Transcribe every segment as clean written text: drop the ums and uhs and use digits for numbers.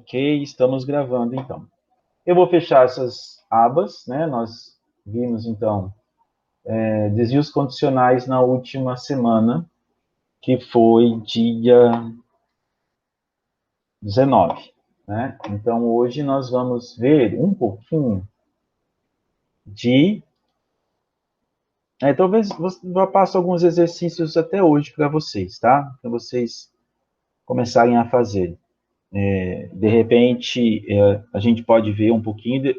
Ok, estamos gravando então. Eu vou fechar essas abas, né? Nós vimos então desvios condicionais na última semana, que foi dia 19, né? Então hoje nós vamos ver um pouquinho de... talvez eu passe alguns exercícios até hoje para vocês, tá? Para vocês começarem a fazer. De repente, a gente pode ver um pouquinho,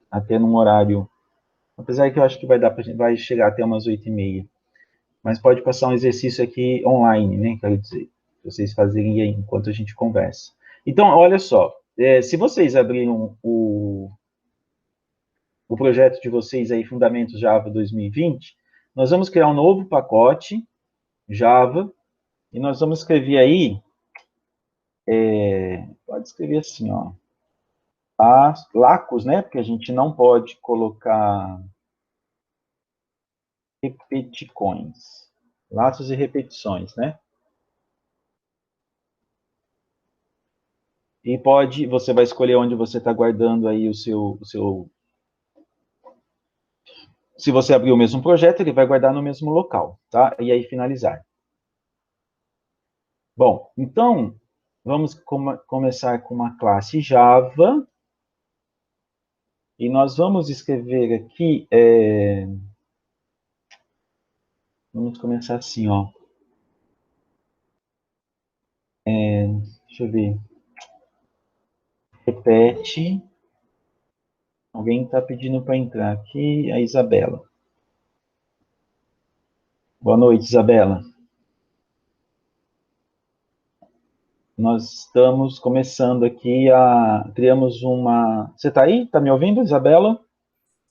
até num horário... Apesar que eu acho que vai chegar até umas 8h30. Mas pode passar um exercício aqui online, né? Quero dizer, vocês fazerem aí enquanto a gente conversa. Então, olha só, se vocês abriram o projeto de vocês aí, Fundamentos Java 2020, nós vamos criar um novo pacote Java, e nós vamos escrever aí, pode escrever assim, ó, Lacos, né? Porque a gente não pode colocar repeticões, laços e repetições, né? E você vai escolher onde você está guardando aí o seu... Se você abrir o mesmo projeto, ele vai guardar no mesmo local, tá? E aí finalizar. Bom, então, vamos começar com uma classe Java. E nós vamos escrever aqui... Vamos começar assim, ó. Deixa eu ver. Repete. Alguém está pedindo para entrar aqui, a Isabela. Boa noite, Isabela. Nós estamos começando aqui criamos uma... Você está aí? Está me ouvindo, Isabela?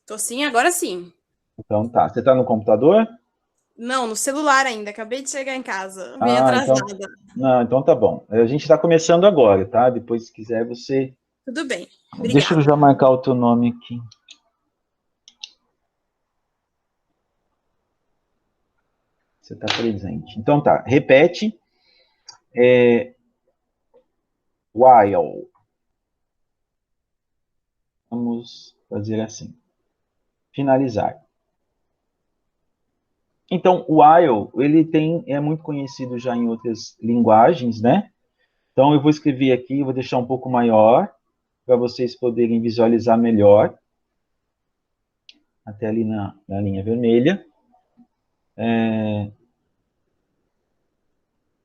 Tô sim, agora sim. Então tá. Você está no computador? Não, no celular ainda. Acabei de chegar em casa. Vim Ah, então... atrasada. Não, então tá bom. A gente está começando agora, tá? Depois, se quiser, você... Tudo bem. Deixa eu Obrigada. já marcar o teu nome aqui. Você está presente. Então tá. Repete. While. Vamos fazer assim. Finalizar. Então, o while, é muito conhecido já em outras linguagens, né? Então, eu vou escrever aqui, vou deixar um pouco maior, para vocês poderem visualizar melhor, até ali na linha vermelha.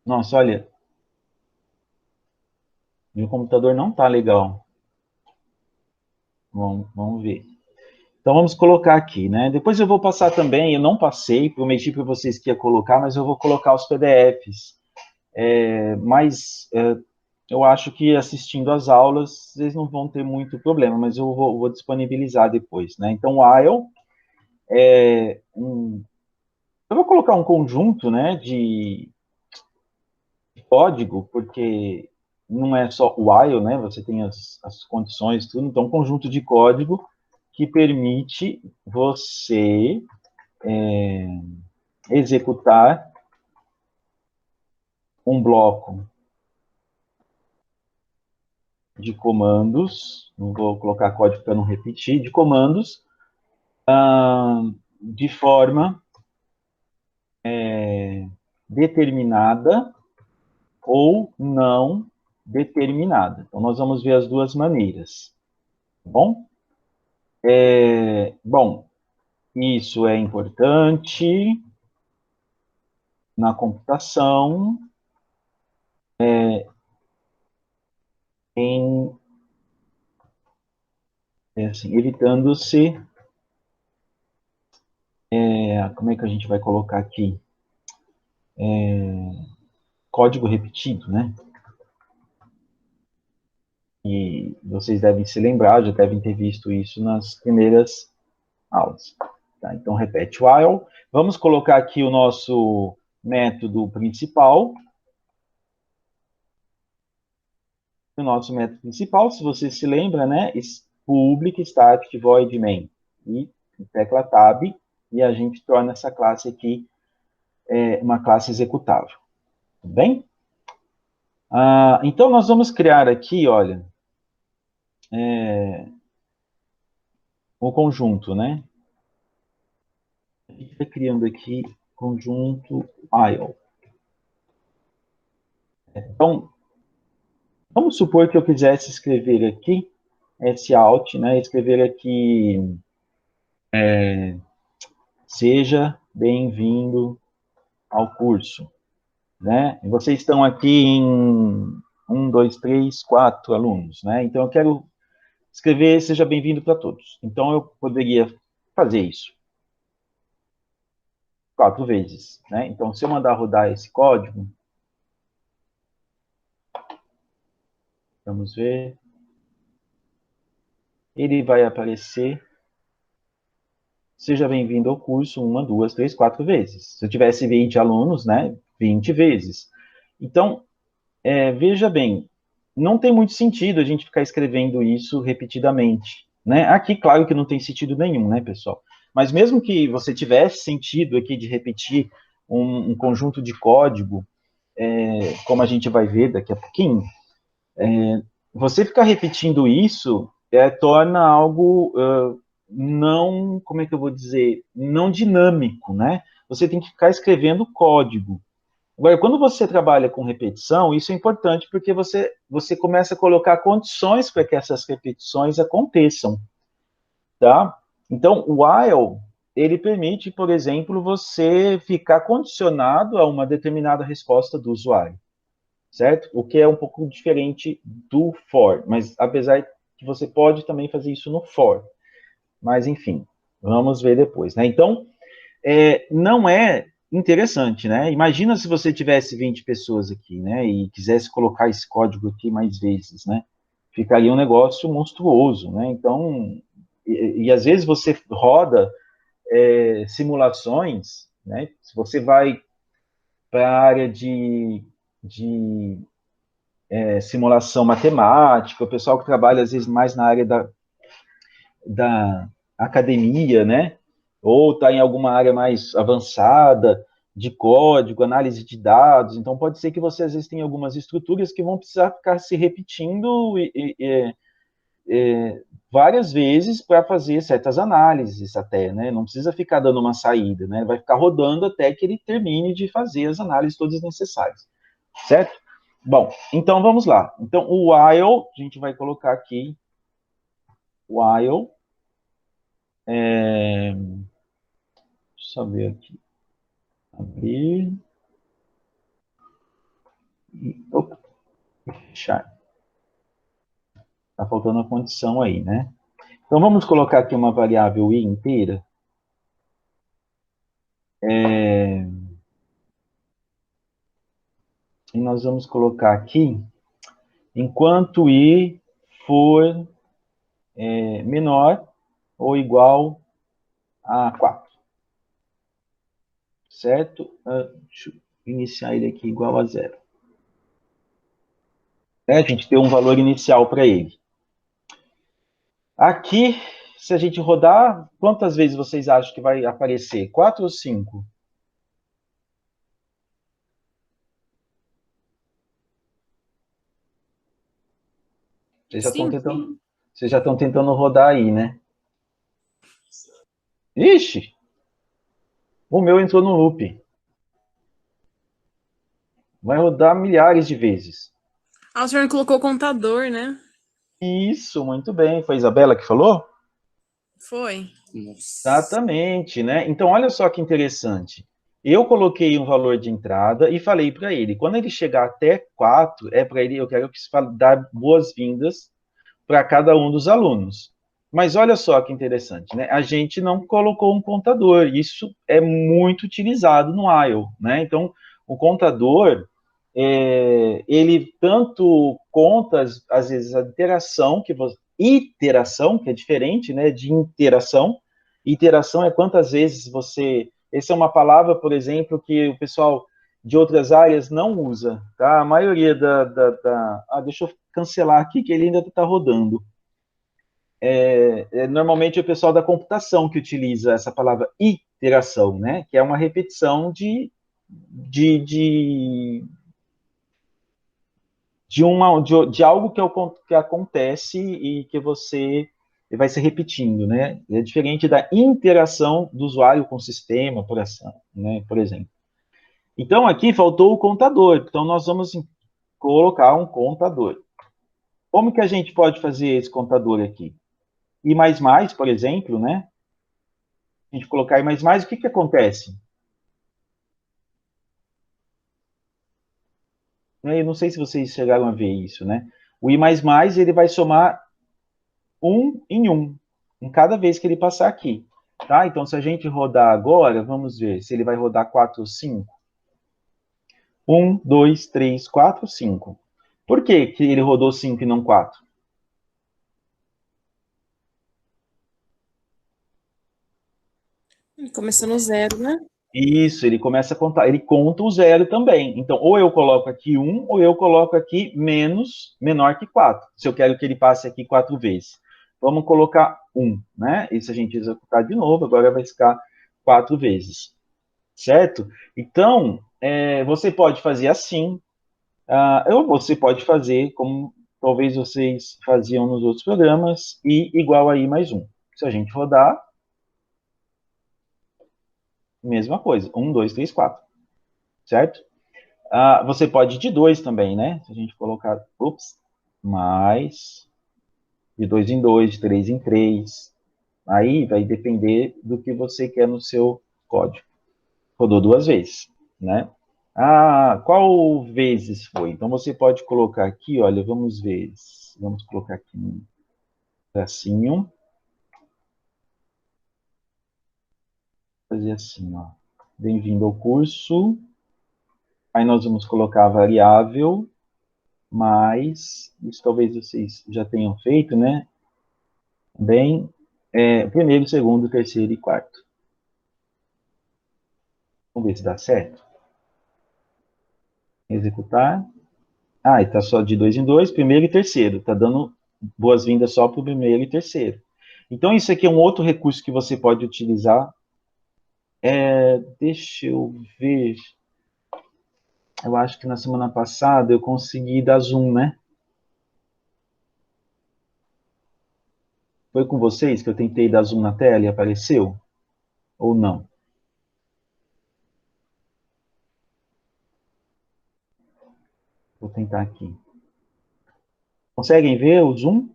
Nossa, olha, meu computador não está legal. Vamos ver. Então, vamos colocar aqui, né? Depois eu vou passar também, eu não passei, prometi para vocês que ia colocar, mas eu vou colocar os PDFs. Mas eu acho que assistindo às aulas, vocês não vão ter muito problema, mas eu vou disponibilizar depois, né? Então, while eu vou colocar um conjunto, né, de código, porque não é só while, né? Você tem as condições, tudo. Então, um conjunto de código que permite você executar um bloco de comandos, não vou colocar código para não repetir, de comandos, de forma determinada ou não determinada. Então, nós vamos ver as duas maneiras, tá bom? Bom, isso é importante na computação, assim, evitando-se, como é que a gente vai colocar aqui? Código repetido, né? E vocês devem se lembrar, já devem ter visto isso nas primeiras aulas. Tá? Então, repete while. Vamos colocar aqui o nosso método principal. O nosso método principal, se você se lembra, né? Public static void main. E tecla tab, e a gente torna essa classe aqui uma classe executável. Tudo bem? Então, nós vamos criar aqui, olha, o conjunto, né? A gente está criando aqui conjunto while. Então, vamos supor que eu quisesse escrever aqui, esse out, né? Escrever aqui, seja bem-vindo ao curso, né? E vocês estão aqui em 4 alunos, né? Então, eu quero escrever seja bem-vindo para todos. Então, eu poderia fazer isso 4 vezes, né? Então, se eu mandar rodar esse código, vamos ver, ele vai aparecer, seja bem-vindo ao curso, 1, 2, 3, 4 vezes. Se eu tivesse 20 alunos, né, 20 vezes. Então, veja bem, não tem muito sentido a gente ficar escrevendo isso repetidamente, né? Aqui, claro que não tem sentido nenhum, né, pessoal? Mas mesmo que você tivesse sentido aqui de repetir um conjunto de código, como a gente vai ver daqui a pouquinho, você ficar repetindo isso torna algo não, como é que eu vou dizer, não dinâmico, né? Você tem que ficar escrevendo código. Agora, quando você trabalha com repetição, isso é importante porque você começa a colocar condições para que essas repetições aconteçam, tá? Então, o while, ele permite, por exemplo, você ficar condicionado a uma determinada resposta do usuário, certo? O que é um pouco diferente do for, mas apesar que você pode também fazer isso no for. Mas, enfim, vamos ver depois, né? Então, não é interessante, né? Imagina se você tivesse 20 pessoas aqui, né? E quisesse colocar esse código aqui mais vezes, né? Ficaria um negócio monstruoso, né? Então, e às vezes você roda simulações, né? Se você vai para a área de simulação matemática, o pessoal que trabalha às vezes mais na área da academia, né? Ou está em alguma área mais avançada de código, análise de dados. Então, pode ser que você, às vezes, tenha algumas estruturas que vão precisar ficar se repetindo várias vezes para fazer certas análises até, né? Não precisa ficar dando uma saída, né? Vai ficar rodando até que ele termine de fazer as análises todas necessárias, certo? Bom, então vamos lá. Então, o while, a gente vai colocar aqui, while, deixa eu ver aqui, abrir, opa, fechar. Tá faltando a condição aí, né? Então, vamos colocar aqui uma variável i inteira. E nós vamos colocar aqui, enquanto i for menor ou igual a 4. Certo? Deixa eu iniciar ele aqui igual a 0. A gente tem um valor inicial para ele. Aqui, se a gente rodar, quantas vezes vocês acham que vai aparecer? 4 ou 5? Vocês já estão Sim. tentando, vocês já estão tentando rodar aí, né? Ixi, o meu entrou no loop. Vai rodar milhares de vezes. Ah, o senhor colocou o contador, né? Isso, muito bem. Foi a Isabela que falou? Foi. Exatamente, né? Então, olha só que interessante. Eu coloquei um valor de entrada e falei para ele, quando ele chegar até 4, é para ele, eu quero que dar boas-vindas para cada um dos alunos. Mas olha só que interessante, né? A gente não colocou um contador. Isso é muito utilizado no IEL, né? Então, o contador, ele tanto conta, às vezes, a iteração, que é diferente, né, de interação. Iteração é quantas vezes você... Essa é uma palavra, por exemplo, que o pessoal de outras áreas não usa, tá? A maioria deixa eu cancelar aqui, que ele ainda está rodando. Normalmente é o pessoal da computação que utiliza essa palavra iteração, né? Que é uma repetição de de algo que acontece e que você vai se repetindo, né? É diferente da interação do usuário com o sistema, né, por exemplo. Então, aqui faltou o contador. Então, nós vamos colocar um contador. Como que a gente pode fazer esse contador aqui? I++, por exemplo, né? A gente colocar I++, o que que acontece? Eu não sei se vocês chegaram a ver isso, né? O I++, ele vai somar 1 em 1, em cada vez que ele passar aqui. Tá? Então, se a gente rodar agora, vamos ver se ele vai rodar 4 ou 5. 1, 2, 3, 4, 5. Por que que ele rodou 5 e não 4? Começou no zero, né? Isso, ele começa a contar, ele conta o zero também. Então, ou eu coloco aqui 1, ou eu coloco aqui menor que 4, se eu quero que ele passe aqui 4 vezes. Vamos colocar 1, né? E se a gente executar de novo, agora vai ficar 4 vezes. Certo? Então, você pode fazer assim, ou você pode fazer como talvez vocês faziam nos outros programas, e igual a I mais 1. Se a gente rodar, mesma coisa, 1, 2, 3, 4. Certo? Você pode ir de 2 também, né? Se a gente colocar, mais, de 2 em 2, de 3 em 3. Aí vai depender do que você quer no seu código. Rodou 2 vezes, né? Qual vezes foi? Então, você pode colocar aqui, olha, vamos ver. Vamos colocar aqui um tracinho. Fazer assim, ó. Bem-vindo ao curso. Aí nós vamos colocar a variável, mais, isso talvez vocês já tenham feito, né? Bem, primeiro, segundo, terceiro e quarto. Vamos ver se dá certo. Executar. E tá só de 2 em 2, primeiro e terceiro. Tá dando boas-vindas só para o primeiro e terceiro. Então, isso aqui é um outro recurso que você pode utilizar. Deixa eu ver. Eu acho que na semana passada eu consegui dar zoom, né? Foi com vocês que eu tentei dar zoom na tela e apareceu? Ou não? Vou tentar aqui. Conseguem ver o zoom?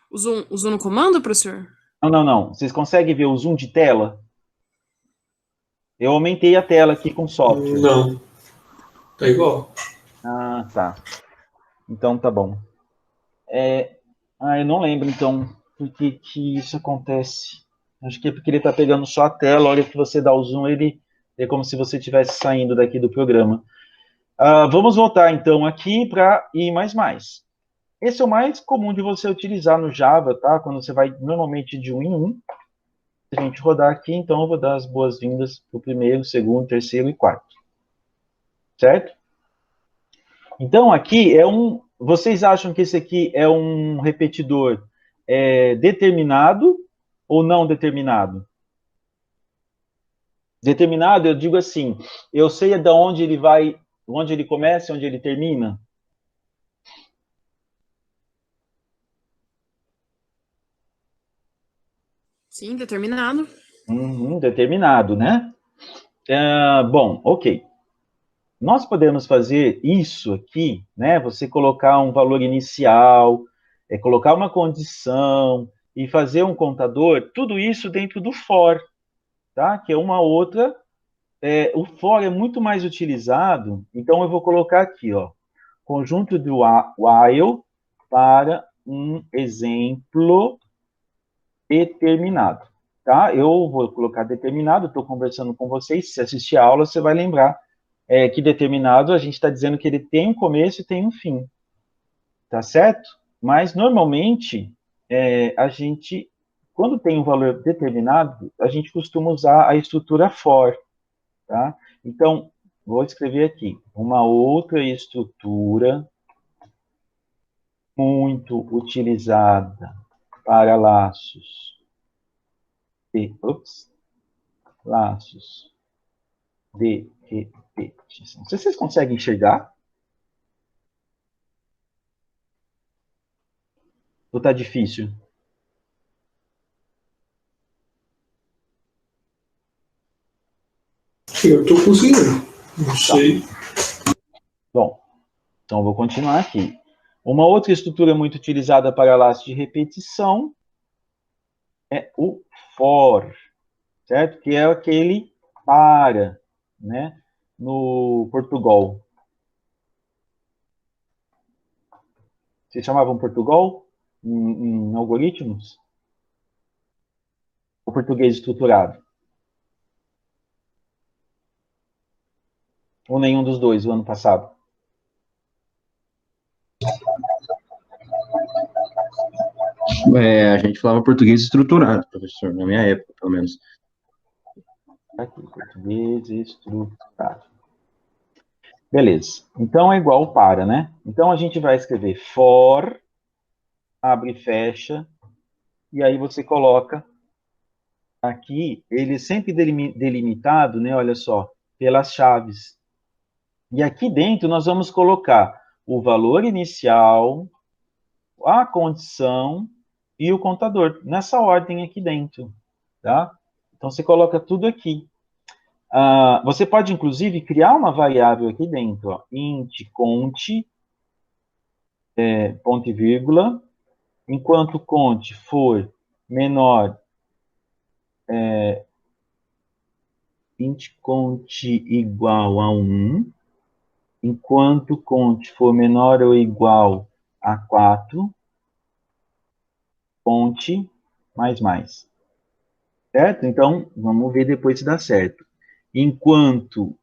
O zoom no comando, professor? Não, não, não. Vocês conseguem ver o zoom de tela? Eu aumentei a tela aqui com software. Não, tá igual. Tá. Então tá bom. Eu não lembro então por que isso acontece. Acho que é porque ele está pegando só a tela. A hora que você dá o zoom, ele é como se você estivesse saindo daqui do programa. Vamos voltar então aqui para I++. Esse é o mais comum de você utilizar no Java, tá? Quando você vai normalmente de 1 em 1. Se a gente rodar aqui, então eu vou dar as boas-vindas para o primeiro, segundo, terceiro e quarto. Certo? Então, aqui vocês acham que esse aqui é um repetidor determinado ou não determinado? Determinado, eu digo assim, eu sei de onde ele vai, onde ele começa e onde ele termina. Sim, determinado. Determinado, né? Bom, ok. Nós podemos fazer isso aqui, né? Você colocar um valor inicial, colocar uma condição e fazer um contador, tudo isso dentro do for, tá? Que é uma outra. O for é muito mais utilizado, então eu vou colocar aqui, ó, conjunto do while para um exemplo determinado, tá? Eu vou colocar determinado, estou conversando com vocês, se assistir a aula, você vai lembrar que determinado, a gente está dizendo que ele tem um começo e tem um fim, tá certo? Mas, normalmente, a gente, quando tem um valor determinado, a gente costuma usar a estrutura for, tá? Então, vou escrever aqui, uma outra estrutura muito utilizada para laços de repetição. Não sei se vocês conseguem enxergar. Ou tá difícil? Eu tô conseguindo. Não sei. Bom, então eu vou continuar aqui. Uma outra estrutura muito utilizada para laço de repetição é o for, certo? Que é aquele para, né? No Portugal. Vocês chamavam Portugal em algoritmos? O português estruturado? Ou nenhum dos dois, o ano passado? A gente falava português estruturado, professor, na minha época, pelo menos. Aqui, português estruturado. Beleza. Então é igual para, né? Então a gente vai escrever for, abre e fecha, e aí você coloca aqui, ele é sempre delimitado, né? Olha só, pelas chaves. E aqui dentro nós vamos colocar o valor inicial, a condição e o contador, nessa ordem aqui dentro, tá? Então você coloca tudo aqui. Você pode, inclusive, criar uma variável aqui dentro, ó, int cont, ponto e vírgula, enquanto cont for menor, int cont igual a 1, enquanto cont for menor ou igual a 4, cont mais. Certo? Então, vamos ver depois se dá certo. Enquanto,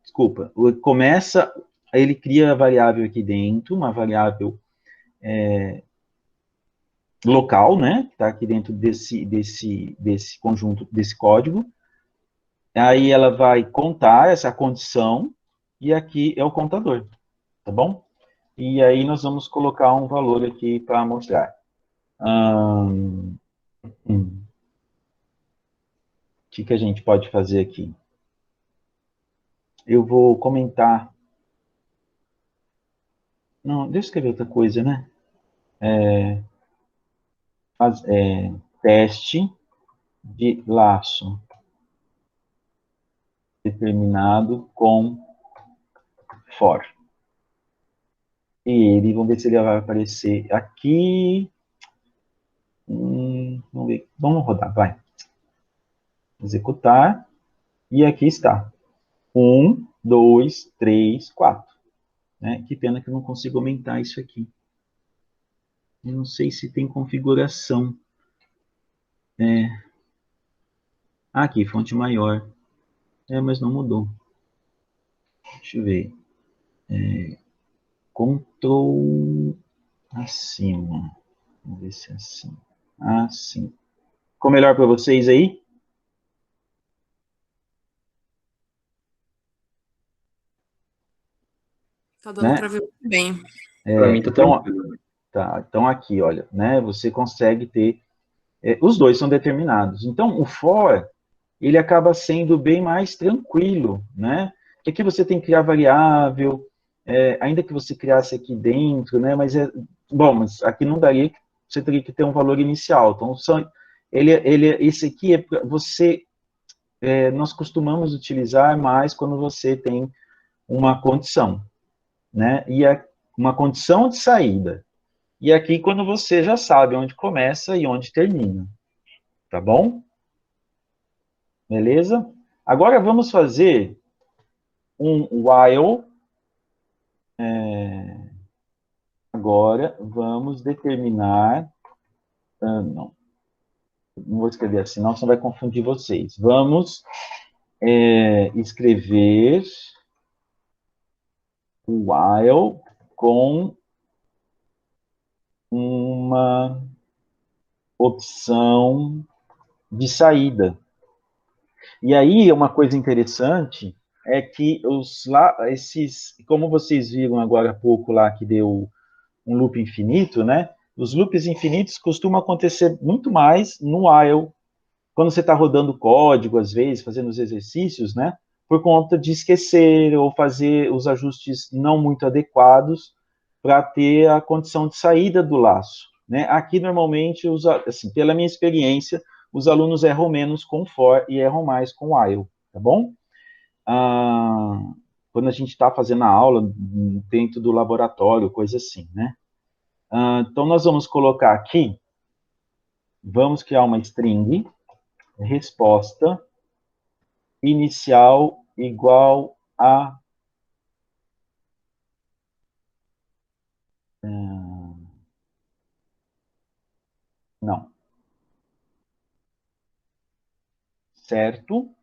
desculpa, começa, ele cria a variável aqui dentro, uma variável local, né? Que está aqui dentro desse conjunto, desse código. Aí ela vai contar essa condição, e aqui é o contador, tá bom? E aí nós vamos colocar um valor aqui para mostrar. O que a gente pode fazer aqui? Eu vou comentar. Não, deixa eu escrever outra coisa, né? Teste de laço determinado com for. E ele, vamos ver se ele vai aparecer aqui. Vamos ver. Vamos rodar, vai. Executar. E aqui está. 1, 2, 3, 4. Né? Que pena que eu não consigo aumentar isso aqui. Eu não sei se tem configuração. Aqui, fonte maior. Mas não mudou. Deixa eu ver. Ctrl acima. Vamos ver se é assim. Assim. Ficou melhor para vocês aí? Tá dando Né? para ver muito bem. Para mim tá Então, tranquilo. então aqui, olha, né? Você consegue ter. Os dois são determinados. Então, o for, ele acaba sendo bem mais tranquilo, né? Porque aqui você tem que criar variável, ainda que você criasse aqui dentro, né? Mas bom, mas aqui não daria, você teria que ter um valor inicial. Então, esse aqui é você, nós costumamos utilizar mais quando você tem uma condição, né? E uma condição de saída. E aqui quando você já sabe onde começa e onde termina, tá bom? Beleza? Agora vamos fazer um while. Agora vamos determinar. Não vou escrever assim, não, senão vai confundir vocês. Vamos escrever o while com uma opção de saída. E aí, uma coisa interessante é que como vocês viram agora há pouco lá, que deu um loop infinito, né? Os loops infinitos costumam acontecer muito mais no while, quando você está rodando código, às vezes, fazendo os exercícios, né? por conta de esquecer ou fazer os ajustes não muito adequados para ter a condição de saída do laço, né? Aqui, normalmente, assim, pela minha experiência, os alunos erram menos com for e erram mais com while, tá bom? Quando a gente está fazendo a aula dentro do laboratório, coisa assim, né? Então, nós vamos colocar aqui, vamos criar uma string, resposta inicial igual a... não. Certo?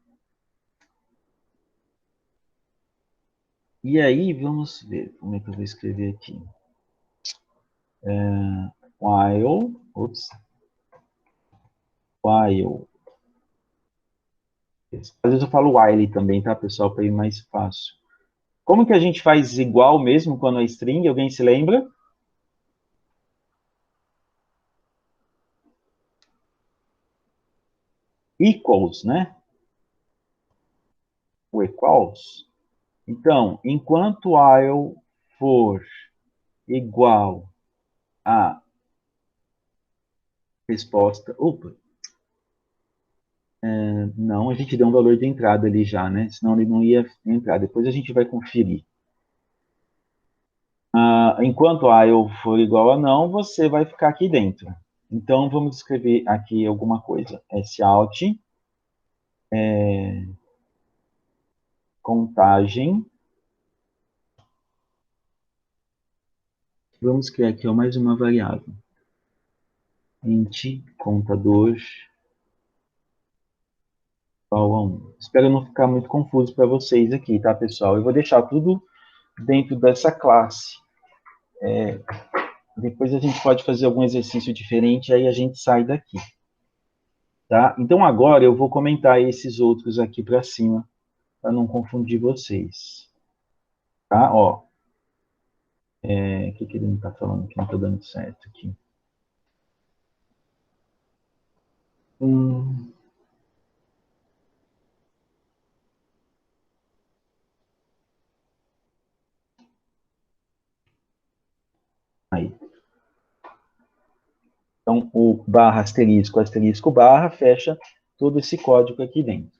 E aí, vamos ver como é que eu vou escrever aqui. While, às vezes eu falo while também, tá, pessoal, para ir mais fácil. Como que a gente faz igual mesmo quando é string? Alguém se lembra? Equals, né? O equals. Então, enquanto while for igual a resposta... Opa! Não, a gente deu um valor de entrada ali já, né? Senão ele não ia entrar. Depois a gente vai conferir. Enquanto while for igual a não, você vai ficar aqui dentro. Então, vamos escrever aqui alguma coisa. Sout, contagem. Vamos criar aqui mais uma variável. Int contador igual a 1. Espero não ficar muito confuso para vocês aqui, tá, pessoal? Eu vou deixar tudo dentro dessa classe. Depois a gente pode fazer algum exercício diferente, aí a gente sai daqui. Tá? Então, agora eu vou comentar esses outros aqui para cima, para não confundir vocês. Tá? Ó, o que ele não está falando que não está dando certo aqui? Aí. Então, o barra asterisco, asterisco, barra, fecha todo esse código aqui dentro.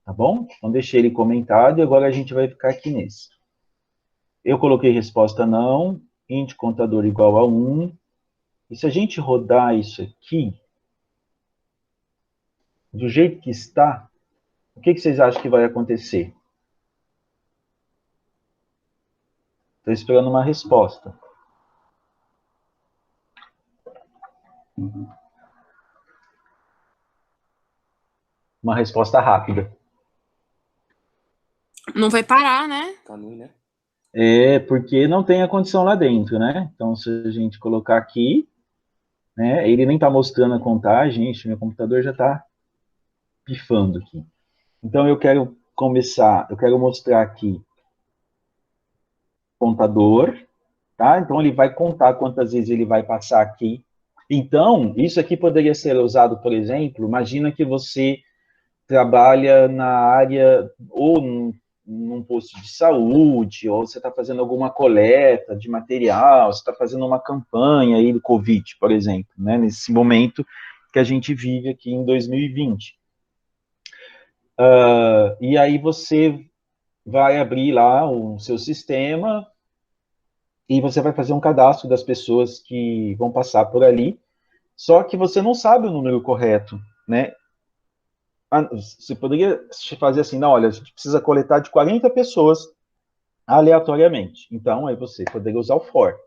Tá bom? Então, deixei ele comentado e agora a gente vai ficar aqui nesse. Eu coloquei resposta não, int contador igual a 1. E se a gente rodar isso aqui, do jeito que está, o que vocês acham que vai acontecer? Estou esperando uma resposta. Uma resposta rápida. Não vai parar, né? Porque não tem a condição lá dentro, né? Então, se a gente colocar aqui, né, ele nem está mostrando a contagem, gente, meu computador já está pifando aqui. Então, eu quero mostrar aqui contador, tá? Então, ele vai contar quantas vezes ele vai passar aqui. Então, isso aqui poderia ser usado, por exemplo, imagina que você trabalha na área, ou num posto de saúde, ou você está fazendo alguma coleta de material, você está fazendo uma campanha aí do Covid, por exemplo, né, nesse momento que a gente vive aqui em 2020. E aí você vai abrir lá o seu sistema e você vai fazer um cadastro das pessoas que vão passar por ali, só que você não sabe o número correto, né? Você poderia fazer assim, não, olha, a gente precisa coletar de 40 pessoas aleatoriamente. Então, aí você poderia usar o for.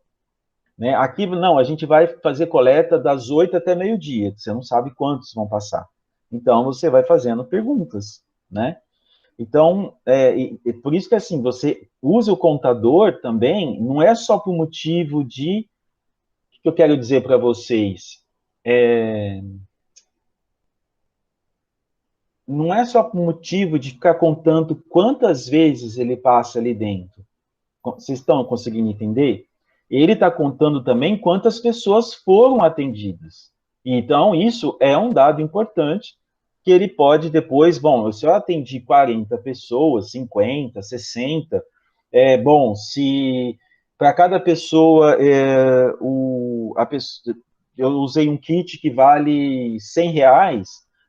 Né? Aqui, não, a gente vai fazer coleta das 8 até meio-dia. Você não sabe quantos vão passar. Então, você vai fazendo perguntas, né? Então, por isso que, assim, você usa o contador também, não é só por motivo de... O que eu quero dizer para vocês? Não é só por motivo de ficar contando quantas vezes ele passa ali dentro. Vocês estão conseguindo entender? Ele está contando também quantas pessoas foram atendidas. Então, isso é um dado importante que ele pode depois, bom, se eu atendi 40 pessoas, 50, 60, bom, se para cada pessoa, eu usei um kit que vale R$ 100,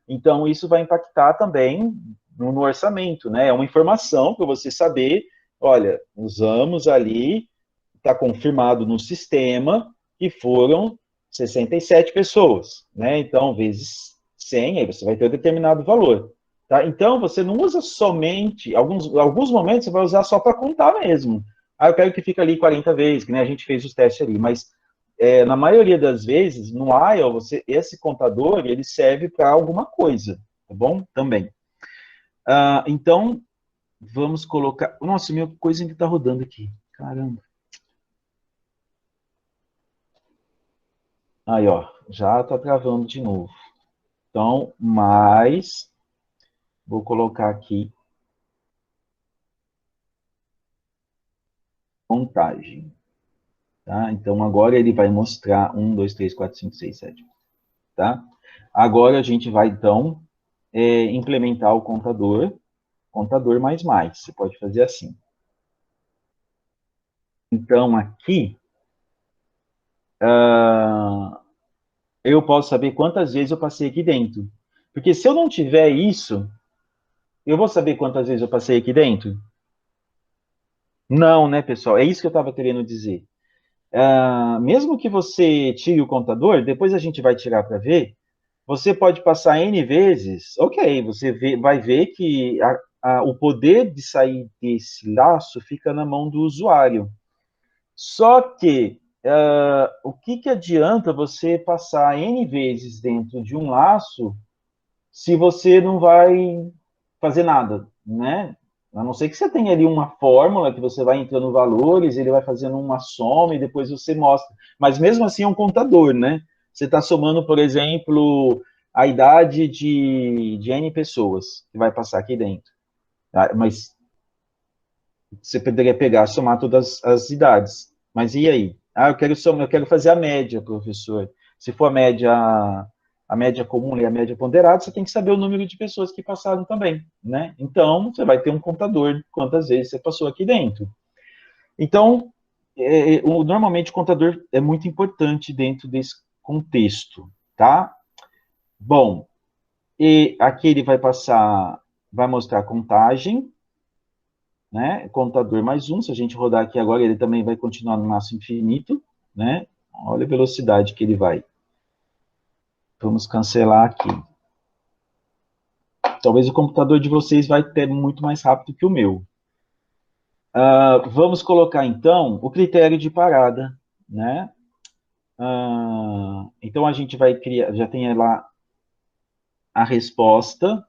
então isso vai impactar também no orçamento, né? É uma informação para você saber, olha, usamos ali, está confirmado no sistema que foram 67 pessoas, né? Então, vezes 100, aí você vai ter um determinado valor. Tá? Então, você não usa somente, alguns momentos você vai usar só para contar mesmo. Ah, eu quero que fique ali 40 vezes, que nem a gente fez os testes ali, mas na maioria das vezes, no IELTS, esse contador, ele serve para alguma coisa, tá bom? Também. Então, vamos colocar... Nossa, minha coisa ainda está rodando aqui. Caramba. Aí, ó, já está travando de novo. Então, vou colocar aqui contagem. Tá? Então, agora ele vai mostrar 1, 2, 3, 4, 5, 6, 7. Tá? Agora a gente vai, então, implementar o contador mais. Você pode fazer assim. Então, aqui, eu posso saber quantas vezes eu passei aqui dentro. Porque se eu não tiver isso, eu vou saber quantas vezes eu passei aqui dentro? Não, né, pessoal? É isso que eu estava querendo dizer. Mesmo que você tire o contador, depois a gente vai tirar para ver, você pode passar N vezes, ok, você vai ver que o poder de sair desse laço fica na mão do usuário. Só que, o que adianta você passar N vezes dentro de um laço se você não vai fazer nada, né? A não ser que você tenha ali uma fórmula que você vai entrando valores, ele vai fazendo uma soma e depois você mostra. Mas mesmo assim é um contador, né? Você está somando, por exemplo, a idade de N pessoas que vai passar aqui dentro. Mas você poderia pegar, somar todas as idades. Mas e aí? Eu quero fazer a média, professor. Se for a média comum e a média ponderada, você tem que saber o número de pessoas que passaram também, né? Então, você vai ter um contador de quantas vezes você passou aqui dentro. Então, normalmente o contador é muito importante dentro desse contexto, tá? Bom, e aqui ele vai mostrar a contagem, né? Contador mais 1, se a gente rodar aqui agora, ele também vai continuar no laço infinito, né? Olha a velocidade que ele vai. Vamos cancelar aqui. Talvez o computador de vocês vai ter muito mais rápido que o meu. Vamos colocar, então, o critério de parada, né? Então, a gente vai criar, já tem lá a resposta.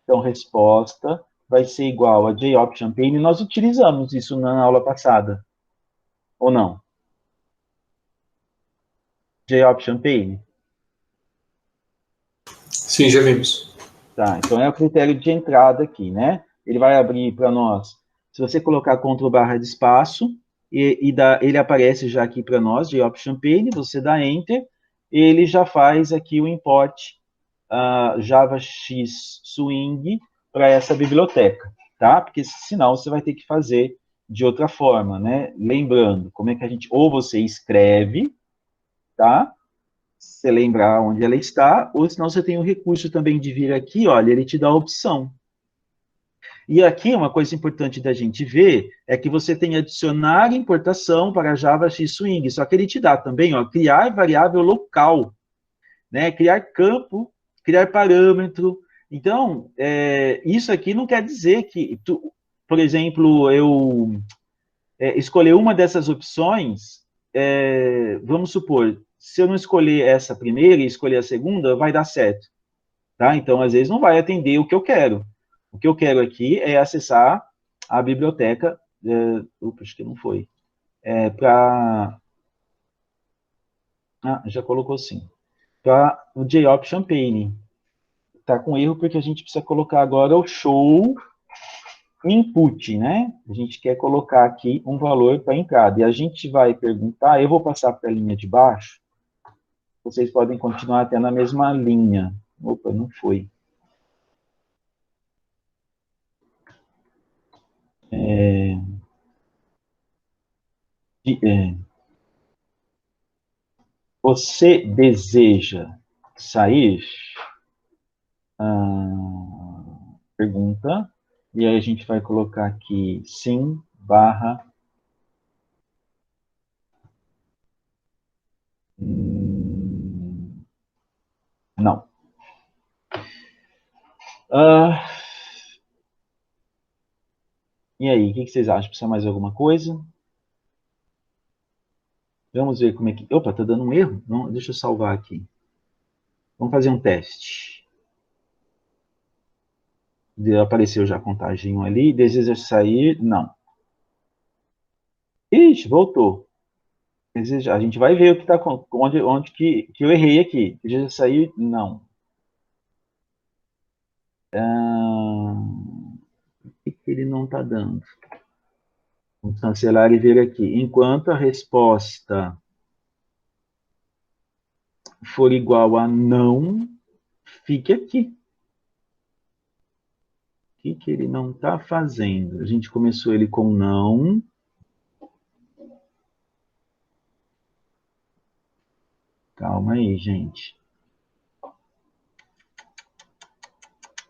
Então, resposta vai ser igual a JOptionPane. Nós utilizamos isso na aula passada, ou não? JOptionPane. Sim, já vimos. Tá, então é o critério de entrada aqui, né? Ele vai abrir para nós, se você colocar Ctrl+ de espaço, ele aparece já aqui para nós, de JOptionPane, você dá Enter, ele já faz aqui o import JavaX Swing para essa biblioteca, tá? Porque senão você vai ter que fazer de outra forma, né? Lembrando, como é que a gente, ou você escreve, tá? Você lembrar onde ela está, ou senão você tem o recurso também de vir aqui, olha, ele te dá a opção. E aqui, uma coisa importante da gente ver, é que você tem adicionar importação para Java X Swing, só que ele te dá também, ó, criar variável local, né, criar campo, criar parâmetro. Então, isso aqui não quer dizer que, por exemplo, eu escolher uma dessas opções, vamos supor, se eu não escolher essa primeira e escolher a segunda, vai dar certo. Tá? Então, às vezes, não vai atender o que eu quero. O que eu quero aqui é acessar a biblioteca. Acho que não foi. Já colocou sim. Para o JOptionPane. Está com erro porque a gente precisa colocar agora o show input, né? A gente quer colocar aqui um valor para entrada. E a gente vai perguntar, eu vou passar para a linha de baixo, vocês podem continuar até na mesma linha. Opa, não foi. Você deseja sair? Pergunta. E aí a gente vai colocar aqui sim, barra. Não. E aí, o que vocês acham? Precisa mais alguma coisa? Vamos ver como é que... Opa, tá dando um erro? Não, deixa eu salvar aqui. Vamos fazer um teste. Apareceu já a contagem ali. Deseja sair? Não. Ixi, voltou. A gente vai ver o que tá, onde que eu errei aqui. Deseja sair? Não. O que ele não está dando? Vamos cancelar e ver aqui. Enquanto a resposta for igual a não, fique aqui. O que ele não está fazendo? A gente começou ele com não. Calma aí, gente.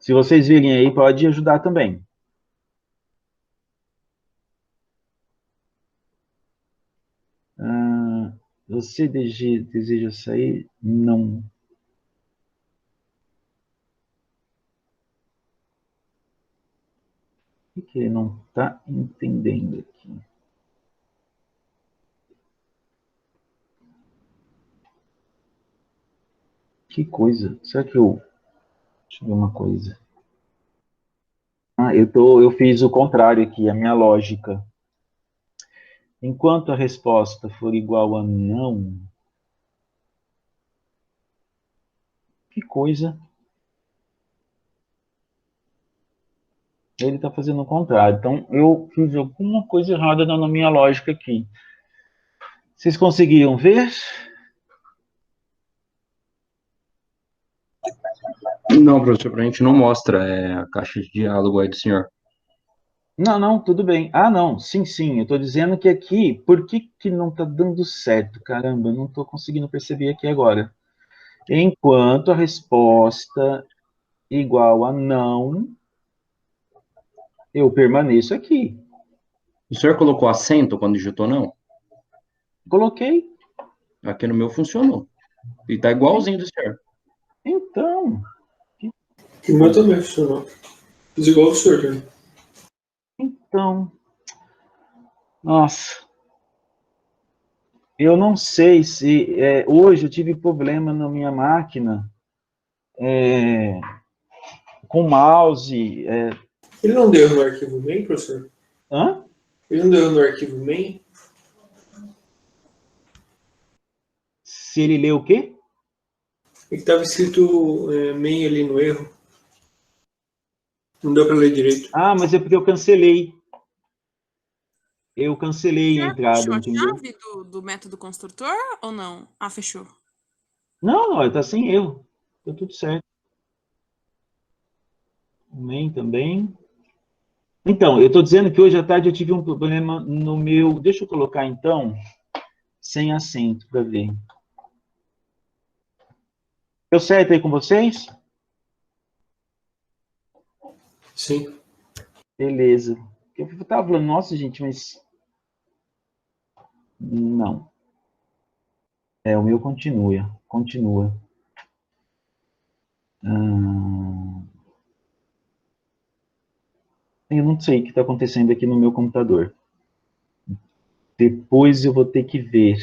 Se vocês virem aí, pode ajudar também. Você deseja sair? Não. O que ele não está entendendo aqui? Que coisa. Será que eu... Deixa eu ver uma coisa. Eu fiz o contrário aqui, a minha lógica. Enquanto a resposta for igual a não, que coisa. Ele está fazendo o contrário. Então, eu fiz alguma coisa errada na minha lógica aqui. Vocês conseguiram ver? Não, professor, a gente não mostra a caixa de diálogo aí do senhor. Não, não, tudo bem. Não, sim, sim. Eu estou dizendo que aqui, por que não está dando certo? Caramba, eu não estou conseguindo perceber aqui agora. Enquanto a resposta igual a não, eu permaneço aqui. O senhor colocou acento quando digitou não? Coloquei. Aqui no meu funcionou. E tá igualzinho do senhor. Então, O meu também funcionou. Fiz igual o senhor, né? então, nossa. Eu não sei se hoje eu tive problema na minha máquina com mouse. Ele não deu no arquivo main, professor? Hã? Ele não deu no arquivo main? Se ele lê o quê? Ele estava escrito main ali no erro. Não deu para ler direito. Mas é porque eu cancelei. Eu O cancelei a senhor entrada, fechou a entendeu? chave do método construtor ou não? Fechou. Não, não, tá sem erro. Tá tudo certo. O main também. Então, eu estou dizendo que hoje à tarde eu tive um problema no meu. Deixa eu colocar então, sem acento, para ver. Deu certo aí com vocês? Sim. Beleza. Eu estava falando, nossa, gente, mas. Não. O meu continua. Continua. Eu não sei o que está acontecendo aqui no meu computador. Depois eu vou ter que ver.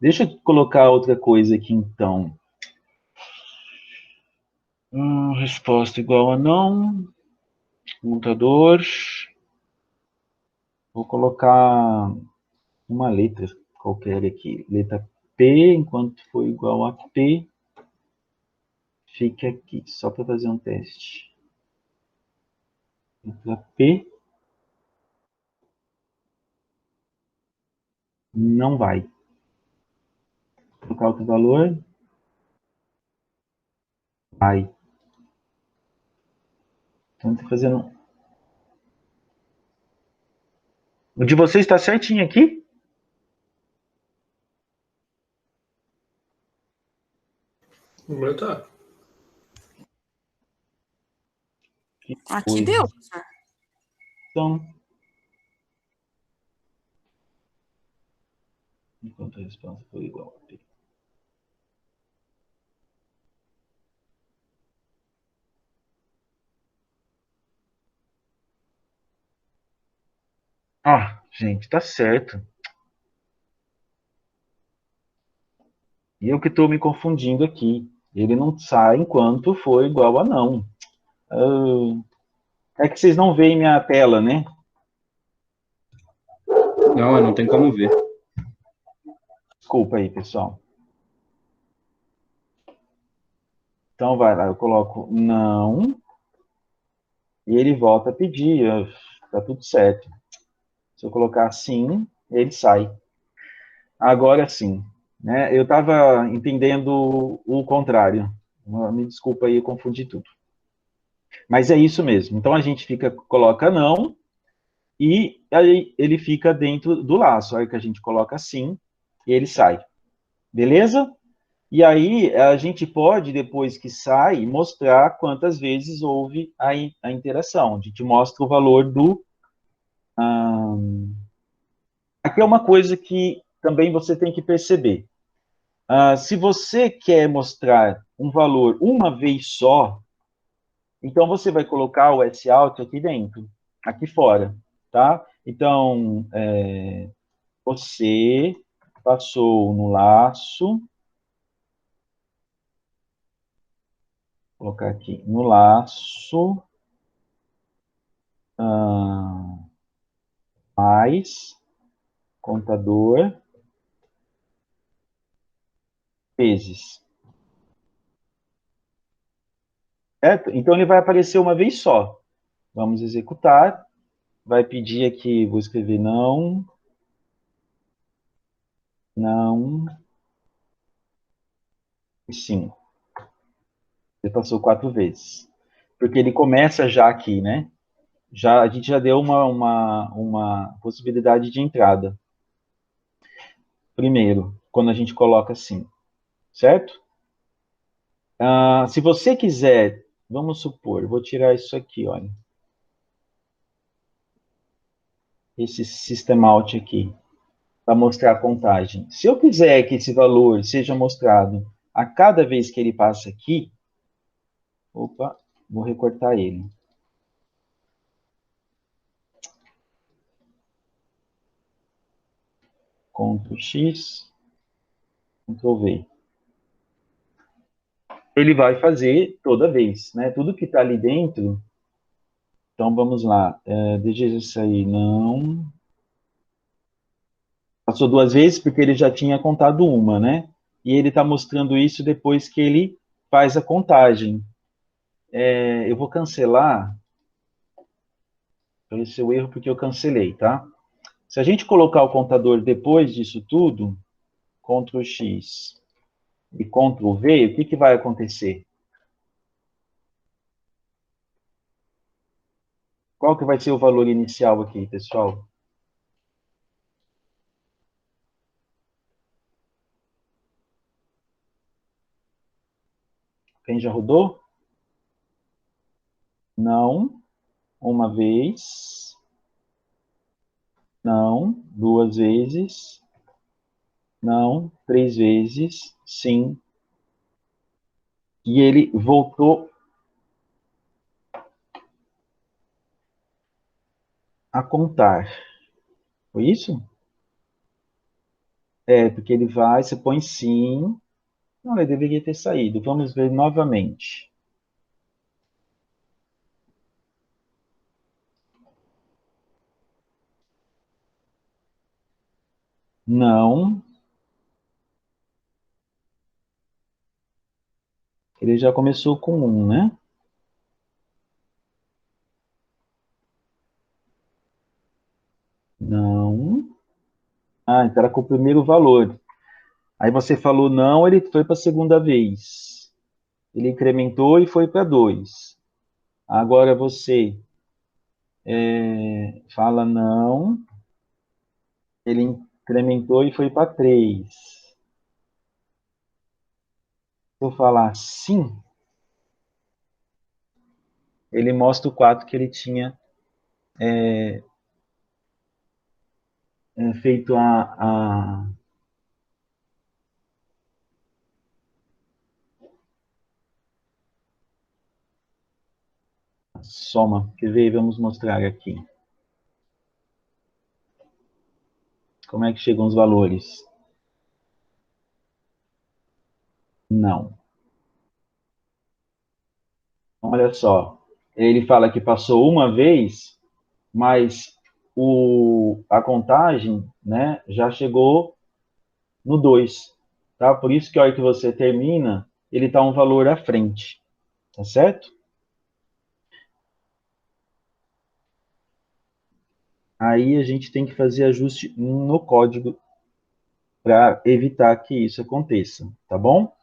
Deixa eu colocar outra coisa aqui, então. Resposta igual a não. Computador. Vou colocar uma letra qualquer aqui. Letra P, enquanto for igual a P, fica aqui, só para fazer um teste. Letra P. Não vai. Vou colocar outro valor. Vai. Então, estou fazendo O de vocês está certinho aqui? O meu tá. Aqui deu. Então, enquanto a resposta for igual a P. Ah, gente, tá certo. E eu que estou me confundindo aqui. Ele não sai enquanto for igual a não. É que vocês não veem minha tela, né? Não tem como ver. Desculpa aí, pessoal. Então vai lá, eu coloco não e ele volta a pedir. Tá tudo certo. Se eu colocar sim, ele sai. Agora sim, né? Eu estava entendendo o contrário. Me desculpa aí, eu confundi tudo. Mas é isso mesmo. Então a gente coloca não e aí ele fica dentro do laço. Aí que a gente coloca sim e ele sai. Beleza? E aí a gente pode, depois que sai, mostrar quantas vezes houve a interação. A gente mostra o valor do. Aqui é uma coisa que também você tem que perceber. Se você quer mostrar um valor uma vez só, então você vai colocar o S-out aqui dentro, aqui fora, tá? Então, você passou no laço, vou colocar aqui, no laço, mais contador vezes. Certo? Então ele vai aparecer uma vez só. Vamos executar. Vai pedir aqui, vou escrever não, não e sim. Você passou 4 vezes. Porque ele começa já aqui, né? A gente já deu uma possibilidade de entrada. Primeiro, quando a gente coloca assim, certo? Se você quiser, vamos supor, vou tirar isso aqui, olha. Esse system out aqui, para mostrar a contagem. Se eu quiser que esse valor seja mostrado a cada vez que ele passa aqui, opa, vou recortar ele. Ctrl X, Ctrl V. Ele vai fazer toda vez, né? Tudo que está ali dentro. Então vamos lá. Deixa isso aí, não. Passou 2 vezes porque ele já tinha contado uma, né? E ele está mostrando isso depois que ele faz a contagem. Eu vou cancelar esse é o erro porque eu cancelei, tá? Se a gente colocar o contador depois disso tudo, Ctrl X e Ctrl V, o que, que vai acontecer? Qual que vai ser o valor inicial aqui, pessoal? Quem já rodou? Não. Uma vez. Não. 2 vezes. Não. 3 vezes. Sim. E ele voltou a contar. Foi isso? Porque ele vai, você põe sim. Não, ele deveria ter saído. Vamos ver novamente. Não. Ele já começou com 1, né? Não. Então era com o primeiro valor. Aí você falou não, ele foi para a segunda vez. Ele incrementou e foi para 2. Agora você fala não, ele incrementou e foi para 3. Se eu falar sim, ele mostra o 4 que ele tinha feito a soma. Quer ver? Vamos mostrar aqui. Como é que chegam os valores? Não. Olha só. Ele fala que passou uma vez, mas a contagem, né, já chegou no 2. Tá? Por isso que a hora que você termina, ele está um valor à frente. Tá certo? Aí a gente tem que fazer ajuste no código para evitar que isso aconteça, tá bom?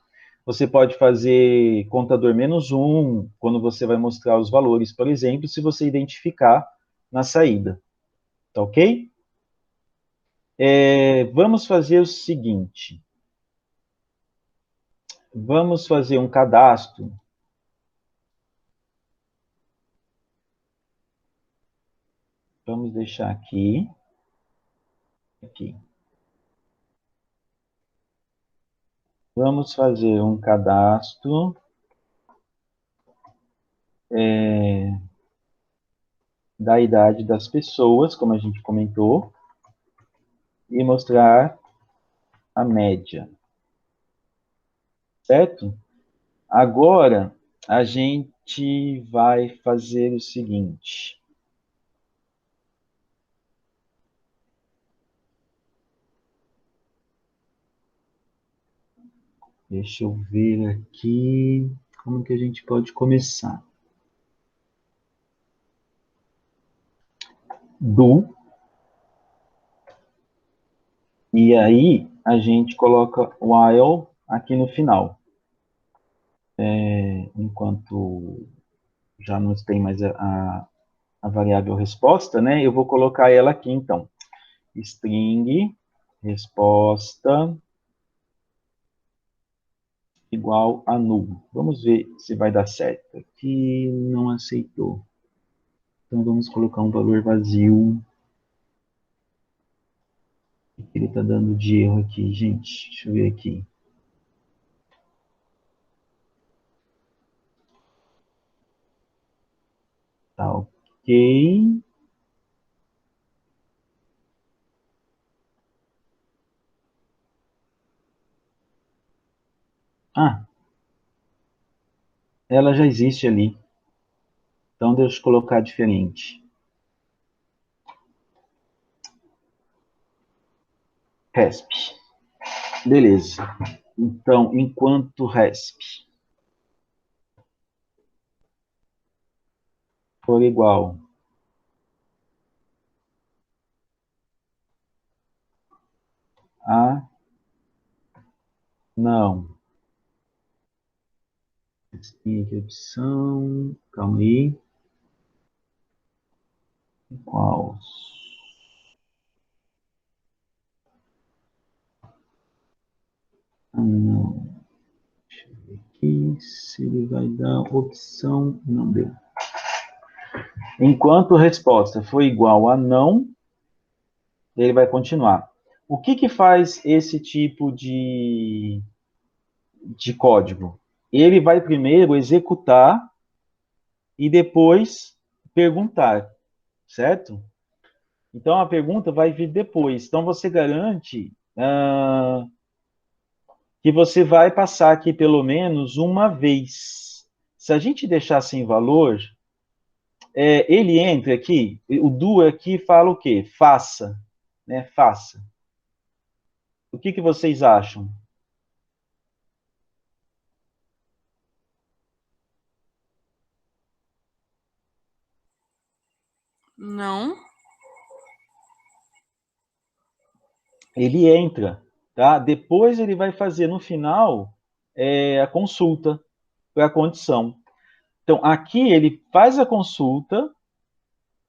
Você pode fazer contador -1 quando você vai mostrar os valores, por exemplo, se você identificar na saída, tá ok? Vamos fazer o seguinte. Vamos fazer um cadastro. Vamos deixar aqui. Aqui. Vamos fazer um cadastro da idade das pessoas, como a gente comentou, e mostrar a média, certo? Agora, a gente vai fazer o seguinte. Deixa eu ver aqui como que a gente pode começar. E aí a gente coloca while aqui no final. Enquanto já não tem mais a variável resposta, né? Eu vou colocar ela aqui, então. String resposta igual a null. Vamos ver se vai dar certo. Aqui não aceitou. Então vamos colocar um valor vazio. O que ele está dando de erro aqui, gente? Deixa eu ver aqui. Tá ok. Ah, ela já existe ali. Então deixa eu colocar diferente. Resp. Beleza. Então, enquanto resp for igual a não. Tem aqui a opção. Calma aí. Igual. Não. Deixa eu ver aqui se ele vai dar opção. Não deu. Enquanto a resposta for igual a não, ele vai continuar. O que faz esse tipo de código? Ele vai primeiro executar e depois perguntar, certo? Então, a pergunta vai vir depois. Então, você garante que você vai passar aqui pelo menos uma vez. Se a gente deixar sem valor, ele entra aqui, o do aqui fala o quê? Faça, né? Faça. O que vocês acham? Não. Ele entra, tá? Depois ele vai fazer no final a consulta para a condição. Então, aqui ele faz a consulta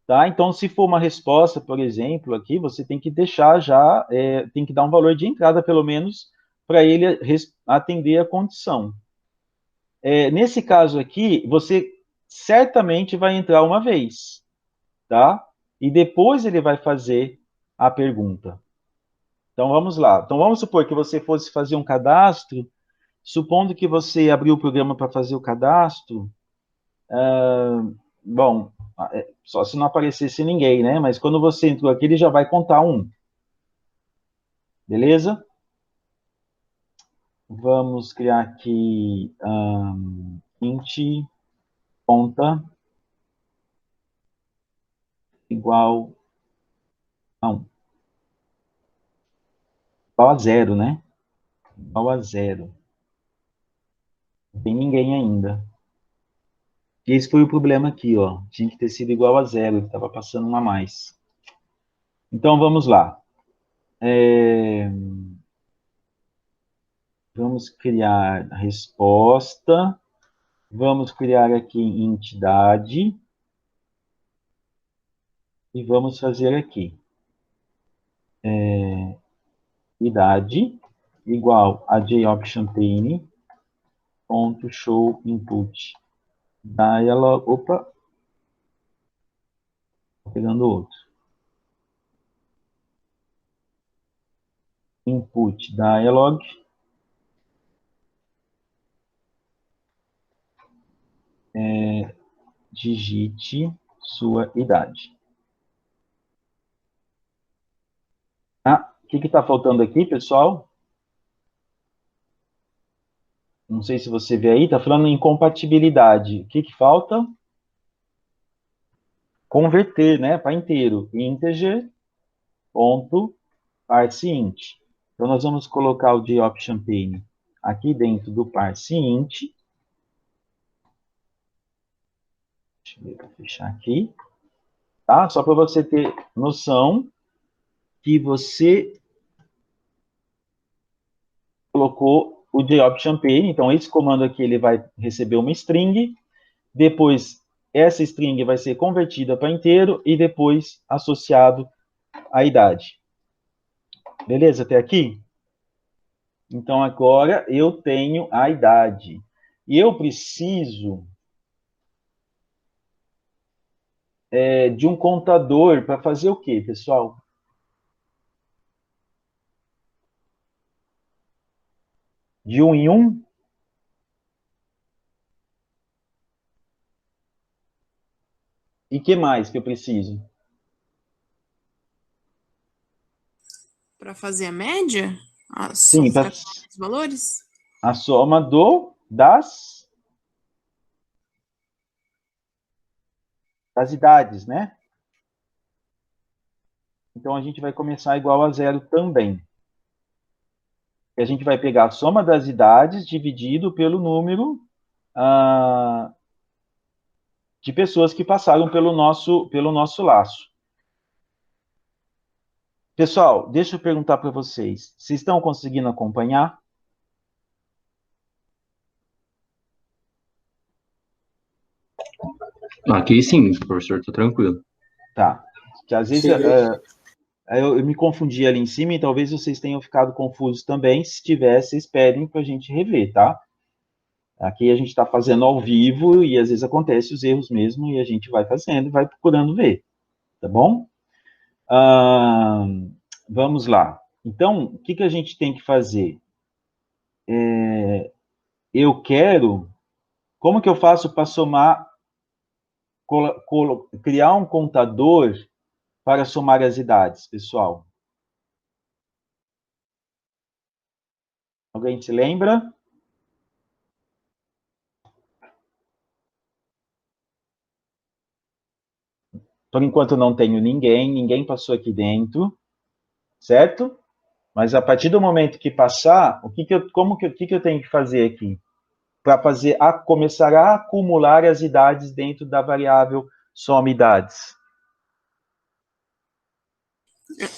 Tá? Então, se for uma resposta, por exemplo, aqui, você tem que deixar já, tem que dar um valor de entrada, pelo menos, para ele atender a condição. Nesse caso aqui, você certamente vai entrar uma vez, tá? E depois ele vai fazer a pergunta. Então, vamos lá. Então, vamos supor que você fosse fazer um cadastro, supondo que você abriu o programa para fazer o cadastro, bom, só se não aparecesse ninguém, né? Mas quando você entrou aqui, ele já vai contar um. Beleza? Vamos criar aqui int conta igual a 1. Igual a 0, né? Igual a 0. Não tem ninguém ainda. E esse foi o problema aqui, ó. Tinha que ter sido igual a 0, estava passando um a mais. Então, vamos lá. Vamos criar a resposta. Vamos criar aqui entidade. E vamos fazer aqui. Idade igual a jOptionPane ponto show input. Dialog. Opa. Tô pegando outro. Input dialog. Digite sua idade. Ah, o que está faltando aqui, pessoal? Não sei se você vê aí, está falando em compatibilidade. O que falta? Converter, né, para inteiro. Integer, ponto, parseInt. Então, nós vamos colocar o jOptionPane aqui dentro do parseInt. Deixa eu ver, vou fechar aqui. Tá? Só para você ter noção que você colocou o jOptionPane. Então, esse comando aqui ele vai receber uma string, depois essa string vai ser convertida para inteiro e depois associado à idade. Beleza até aqui? Então, agora eu tenho a idade. E eu preciso de um contador para fazer o quê, pessoal? De 1 em 1? E que mais que eu preciso? Para fazer a média? Sim, Para os valores? a soma das idades, né? Então, a gente vai começar igual a 0 também. E a gente vai pegar a soma das idades dividido pelo número de pessoas que passaram pelo nosso laço. Pessoal, deixa eu perguntar para vocês. Vocês estão conseguindo acompanhar? Aqui sim, professor, tá tranquilo. Tá. Que às vezes eu me confundi ali em cima e talvez vocês tenham ficado confusos também. Se tiver, vocês pedem para a gente rever, tá? Aqui a gente está fazendo ao vivo e às vezes acontece os erros mesmo e a gente vai fazendo, vai procurando ver, tá bom? Vamos lá. Então, o que a gente tem que fazer? Eu quero... Como que eu faço para somar, criar um contador para somar as idades, pessoal? Alguém se lembra? Por enquanto não tenho ninguém passou aqui dentro, certo? Mas a partir do momento que passar, o que eu tenho que fazer aqui? Para começar a acumular as idades dentro da variável soma idades.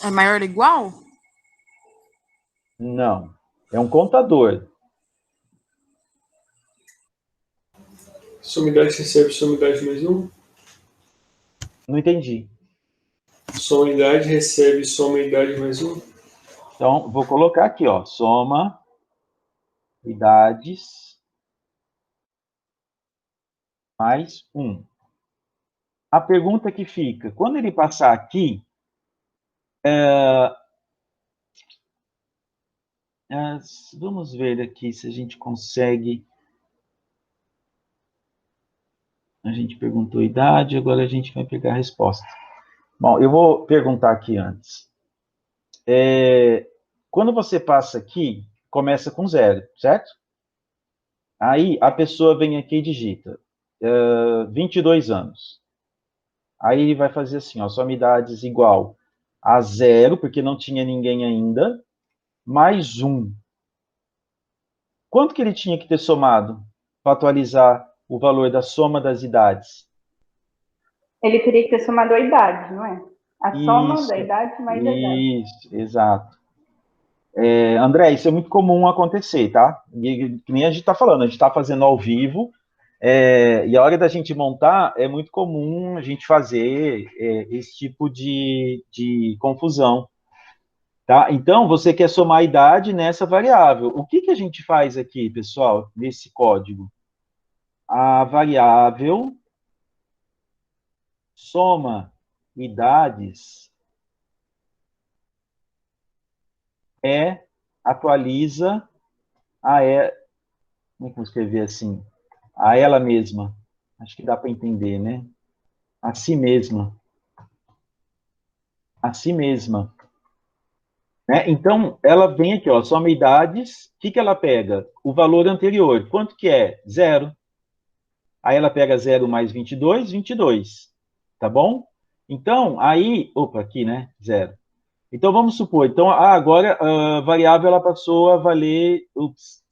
É maior ou igual? Não. É um contador. Sumidade recebe sumidade mais 1? Não entendi. Soma idade recebe soma idade mais um. Então, vou colocar aqui, ó, soma idades mais 1. A pergunta que fica, quando ele passar aqui, vamos ver aqui se a gente consegue. A gente perguntou idade, agora a gente vai pegar a resposta. Bom, eu vou perguntar aqui antes. Quando você passa aqui, começa com 0, certo? Aí a pessoa vem aqui e digita 22 anos. Aí ele vai fazer assim, ó, soma idades igual a 0, porque não tinha ninguém ainda, mais 1. Quanto que ele tinha que ter somado para atualizar o valor da soma das idades? Ele teria que ter somado a idade, não é? A soma Isso, da idade mais a idade. isso, exato. André, isso é muito comum acontecer, tá? Que nem a gente está falando, a gente está fazendo ao vivo, e a hora da gente montar, é muito comum a gente fazer esse tipo de confusão. Tá? Então, você quer somar a idade nessa variável. O que, que a gente faz aqui, pessoal, nesse código? A variável soma idades atualiza como é que eu vou escrever assim? A ela mesma. Acho que dá para entender, né? A si mesma. A si mesma. Né? Então, ela vem aqui, ó, soma idades. O que, que ela pega? O valor anterior. Quanto que é? 0. Aí ela pega 0 mais 22, 22. Tá bom? Então, aí... Opa, aqui, né? 0. Então, vamos supor. Então, agora a variável ela passou a valer... Ups.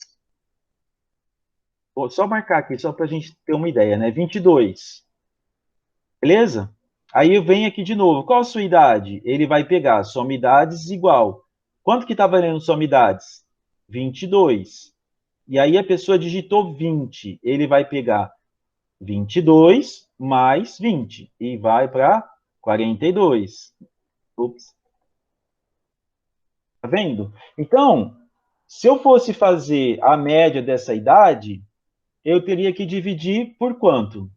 Vou só marcar aqui, só para a gente ter uma ideia, né? 22. Beleza? Aí eu venho aqui de novo. Qual a sua idade? Ele vai pegar soma idades igual. Quanto que está valendo soma idades? 22. E aí a pessoa digitou 20. Ele vai pegar 22 mais 20 e vai para 42. Ups. Tá vendo? Então, se eu fosse fazer a média dessa idade, eu teria que dividir por quanto?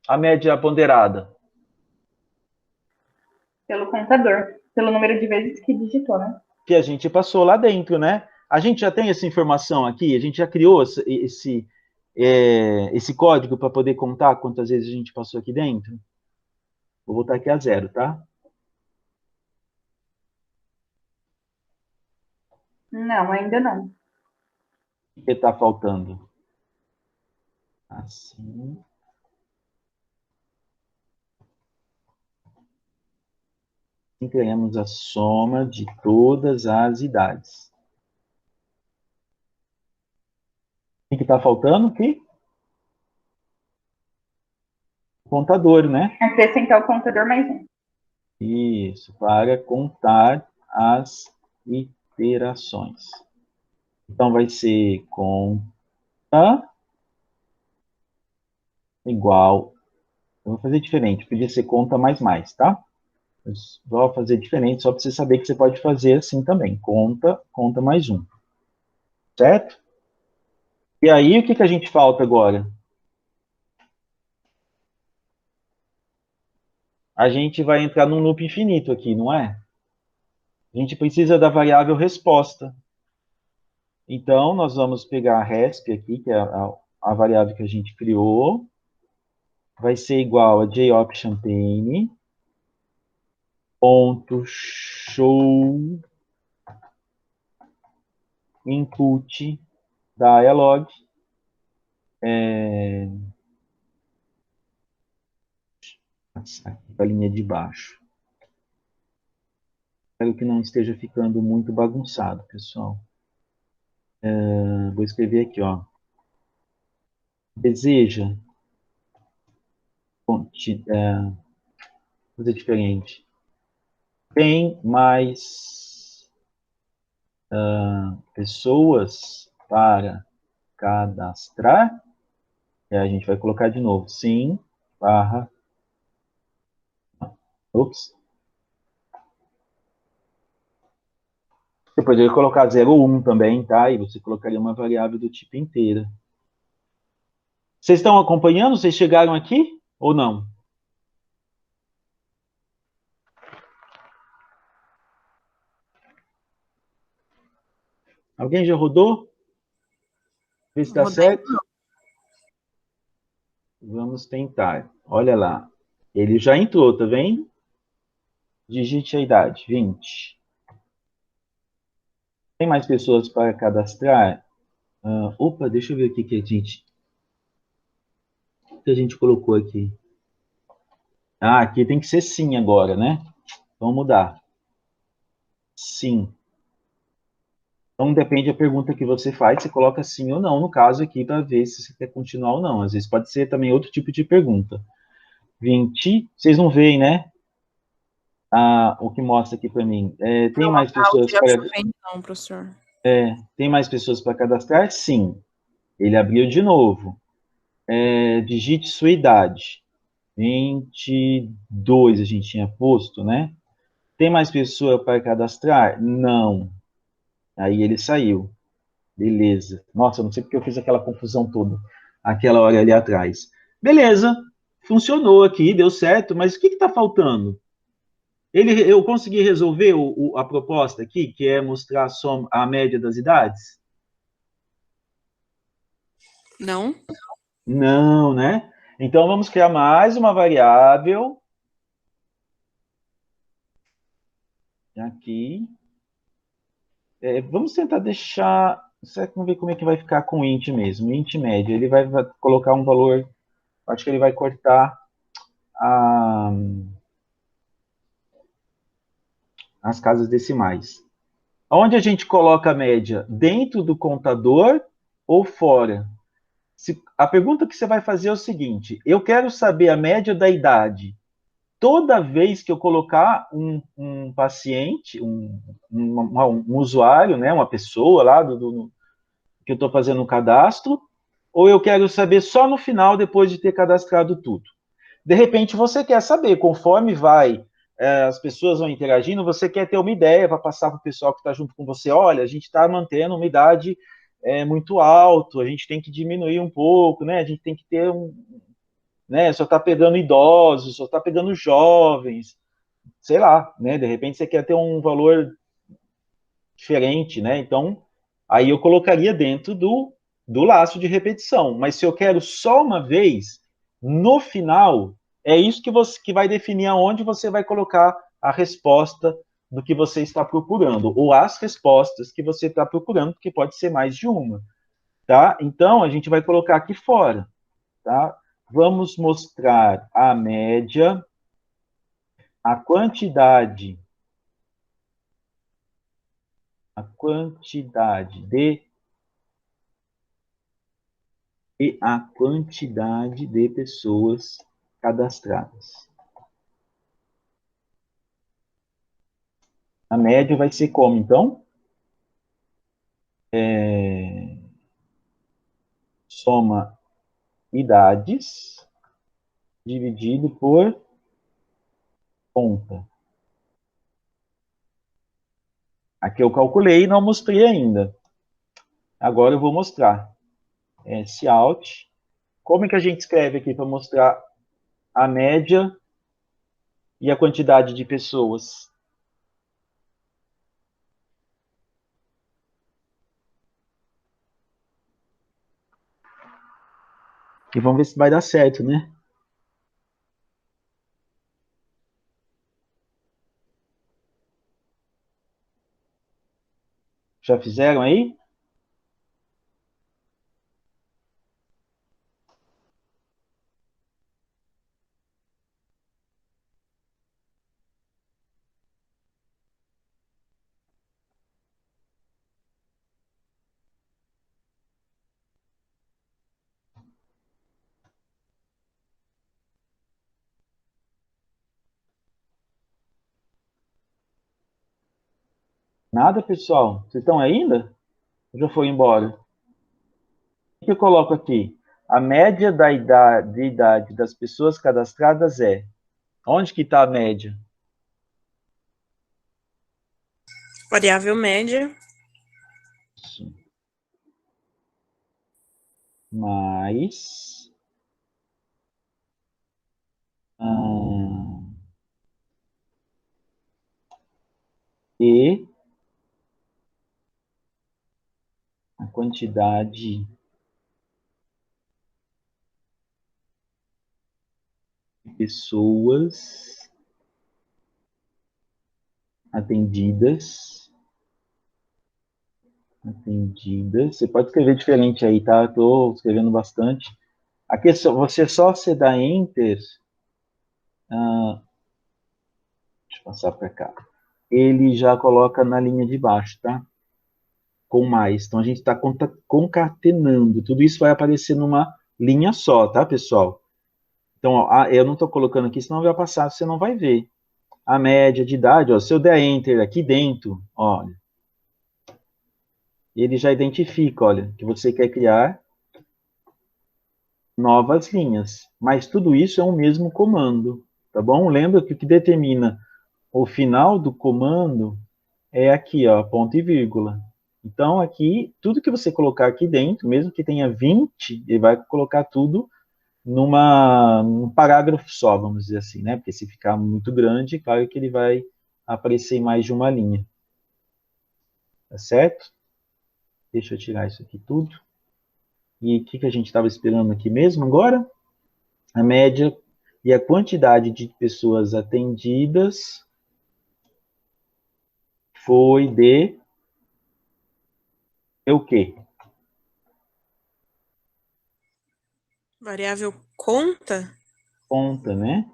A média ponderada. Pelo contador. Pelo número de vezes que digitou, né? Que a gente passou lá dentro, né? A gente já tem essa informação aqui, a gente já criou esse código para poder contar quantas vezes a gente passou aqui dentro. Vou voltar aqui a 0, tá? Não, ainda não. O que está faltando? Assim. E teremos a soma de todas as idades. O que está faltando aqui? O contador, né? Acrescentar o contador mais um. Isso, para contar as iterações. Então, vai ser conta igual. Eu vou fazer diferente, podia ser conta mais, tá? Eu vou fazer diferente, só para você saber que você pode fazer assim também. Conta mais um. Certo? E aí, o que, que a gente falta agora? A gente vai entrar num loop infinito aqui, não é? A gente precisa da variável resposta. Então, nós vamos pegar a resp aqui, que é a variável que a gente criou. Vai ser igual a jopchampagne ponto show input dialog aqui para a linha de baixo. Espero que não esteja ficando muito bagunçado, pessoal. Vou escrever aqui, ó. Deseja fazer diferente. Tem mais pessoas para cadastrar? A gente vai colocar de novo. Sim, barra. Ups. Você poderia colocar 0,1 também, tá? E você colocaria uma variável do tipo inteira. Vocês estão acompanhando? Vocês chegaram aqui ou não? Alguém já rodou? Vê se dá Rodei. certo. Vamos tentar. Olha lá. Ele já entrou, tá vendo? Digite a idade, 20. Tem mais pessoas para cadastrar? Opa, deixa eu ver o que a gente colocou aqui. Aqui tem que ser sim agora, né? Vamos mudar. Sim. Então depende da pergunta que você faz, você coloca sim ou não, no caso aqui, para ver se você quer continuar ou não. Às vezes pode ser também outro tipo de pergunta. 20, vocês não veem, né? O que mostra aqui para mim. Tem mais pessoas para... Não, professor. Tem mais pessoas para cadastrar? Sim. Ele abriu de novo. Digite sua idade. 22 a gente tinha posto, né? Tem mais pessoa para cadastrar? Não. Aí ele saiu. Beleza. Nossa, eu não sei porque eu fiz aquela confusão toda, aquela hora ali atrás. Beleza. Funcionou aqui, deu certo, mas o que está faltando? Eu consegui resolver a proposta aqui, que é mostrar a média das idades? Não? Não, né? Então, vamos criar mais uma variável. Aqui. Vamos tentar deixar... Vamos ver como é que vai ficar com o int mesmo. Int média. Ele vai colocar um valor... Acho que ele vai cortar as casas decimais. Onde a gente coloca a média? Dentro do contador ou fora? A pergunta que você vai fazer é o seguinte: eu quero saber a média da idade toda vez que eu colocar um paciente, um usuário, né, uma pessoa lá que eu estou fazendo o cadastro, ou eu quero saber só no final, depois de ter cadastrado tudo? De repente, você quer saber, conforme as pessoas vão interagindo, você quer ter uma ideia para passar para o pessoal que está junto com você. Olha, a gente está mantendo uma idade muito alta, a gente tem que diminuir um pouco, né? A gente tem que ter né? Só está pegando idosos, só está pegando jovens, sei lá, né? De repente você quer ter um valor diferente, né? Então, aí eu colocaria dentro do laço de repetição. Mas se eu quero só uma vez, no final, é isso que vai definir aonde você vai colocar a resposta do que você está procurando, ou as respostas que você está procurando, porque pode ser mais de uma, tá? Então, a gente vai colocar aqui fora, tá? Vamos mostrar a média, a quantidade de pessoas cadastradas. A média vai ser como, então? Soma idades dividido por conta. Aqui eu calculei e não mostrei ainda. Agora eu vou mostrar. Cout. Como é que a gente escreve aqui para mostrar a média e a quantidade de pessoas? E vamos ver se vai dar certo, né? Já fizeram aí? Nada, pessoal? Vocês estão ainda? Ou já foi embora? O que eu coloco aqui? A média de idade das pessoas cadastradas é... Onde que está a média? Variável média. Mais... e a quantidade de pessoas atendidas. Você pode escrever diferente aí, tá? Estou escrevendo bastante. Aqui você só se dá Enter. Deixa eu passar para cá. Ele já coloca na linha de baixo, tá? Com mais. Então a gente está concatenando. Tudo isso vai aparecer numa linha só, tá, pessoal? Então, ó, eu não estou colocando aqui, senão vai passar, você não vai ver. A média de idade, ó, se eu der Enter aqui dentro, olha, ele já identifica, olha, que você quer criar novas linhas. Mas tudo isso é o mesmo comando, tá bom? Lembra que o que determina o final do comando é aqui, ó, ponto e vírgula. Então, aqui, tudo que você colocar aqui dentro, mesmo que tenha 20, ele vai colocar tudo num parágrafo só, vamos dizer assim, né? Porque se ficar muito grande, claro que ele vai aparecer em mais de uma linha. Tá certo? Deixa eu tirar isso aqui tudo. E o que a gente estava esperando aqui mesmo agora? A média e a quantidade de pessoas atendidas foi de o quê? Variável conta. Conta, né?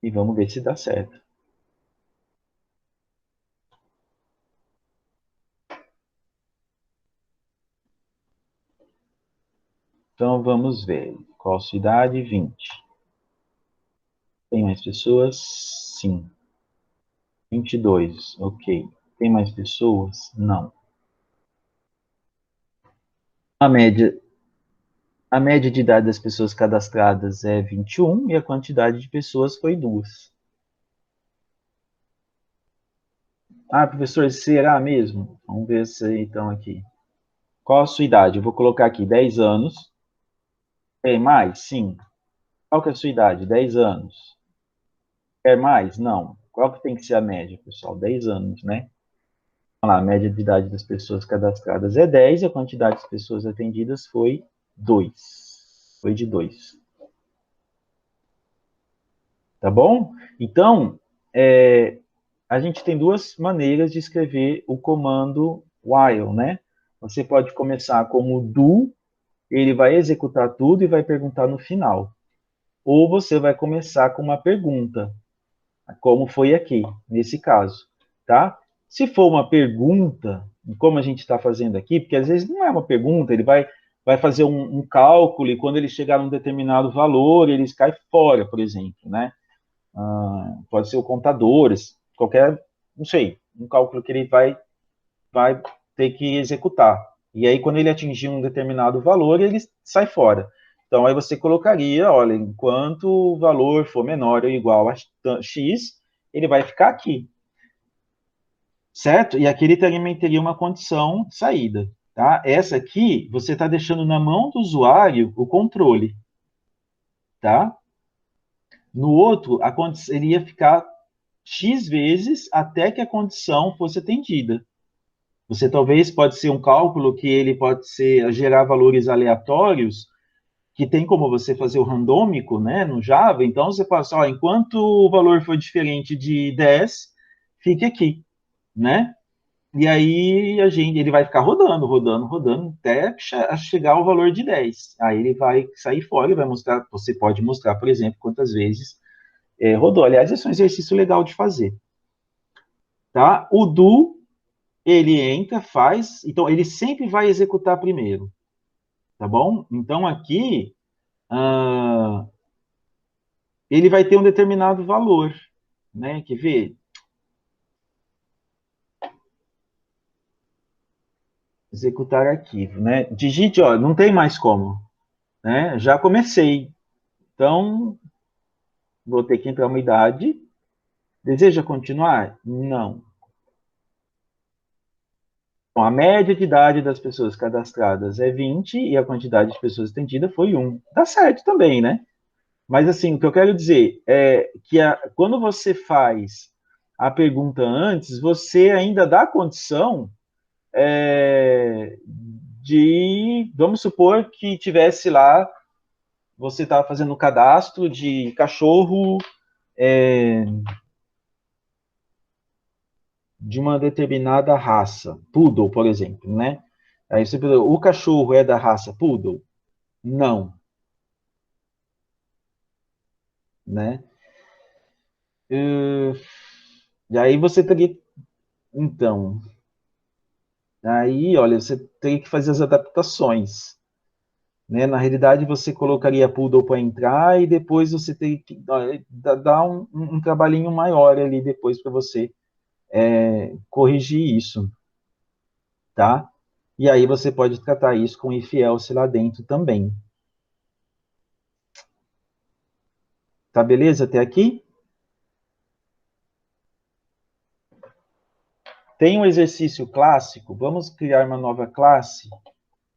E vamos ver se dá certo. Então, vamos ver. Qual a sua idade? 20. Tem mais pessoas? Sim. 22. Ok. Tem mais pessoas? Não. A média de idade das pessoas cadastradas é 21 e a quantidade de pessoas foi 2. Ah, professor, será mesmo? Vamos ver se então aqui. Qual a sua idade? Eu vou colocar aqui 10 anos. Tem mais? Sim. Qual que é a sua idade? 10 anos. Quer mais? Não. Qual que tem que ser a média, pessoal? 10 anos, né? Olha lá, a média de idade das pessoas cadastradas é 10 e a quantidade de pessoas atendidas foi 2. Foi de 2. Tá bom? Então, a gente tem duas maneiras de escrever o comando while, né? Você pode começar como do, ele vai executar tudo e vai perguntar no final. Ou você vai começar com uma pergunta, como foi aqui, nesse caso, tá? Se for uma pergunta, como a gente está fazendo aqui, porque às vezes não é uma pergunta, ele vai fazer um cálculo e quando ele chegar a um determinado valor, ele cai fora, por exemplo, né? Pode ser o contador, qualquer, não sei, um cálculo que ele vai ter que executar. E aí, quando ele atingir um determinado valor, ele sai fora. Então, aí você colocaria, olha, enquanto o valor for menor ou igual a x, ele vai ficar aqui. Certo? E aqui ele também teria uma condição de saída. Tá? Essa aqui, você está deixando na mão do usuário o controle. Tá? No outro, a condição, ele ia ficar x vezes até que a condição fosse atendida. Você talvez pode ser um cálculo que ele pode gerar valores aleatórios, que tem como você fazer o randômico, né, no Java. Então você pode falar, enquanto o valor for diferente de 10, fique aqui, né? E aí ele vai ficar rodando, rodando, rodando até chegar ao valor de 10. Aí ele vai sair fora e vai mostrar, você pode mostrar, por exemplo, quantas vezes rodou. Aliás, esse é um exercício legal de fazer. Tá? O do, ele entra, faz, então ele sempre vai executar primeiro, tá bom? Então aqui, ele vai ter um determinado valor, né? Quer ver? executar arquivo, né? Digite, ó, não tem mais como, né? Já comecei. Então, vou ter que entrar uma idade. Deseja continuar? Não. Bom, a média de idade das pessoas cadastradas é 20 e a quantidade de pessoas atendida foi 1. Dá certo também, né? Mas, assim, o que eu quero dizer é que quando você faz a pergunta antes, você ainda dá condição vamos supor que tivesse lá, você estava fazendo um cadastro de cachorro de uma determinada raça, poodle, por exemplo, né? Aí você pergunta, o cachorro é da raça poodle? Não, né? E aí você teria, então, aí, olha, você teria que fazer as adaptações, né? Na realidade, você colocaria poodle para entrar e depois você teria que dar um trabalhinho maior ali depois para você corrigir isso, tá? E aí você pode tratar isso com if else lá dentro também. Tá beleza até aqui? Tem um exercício clássico, vamos criar uma nova classe.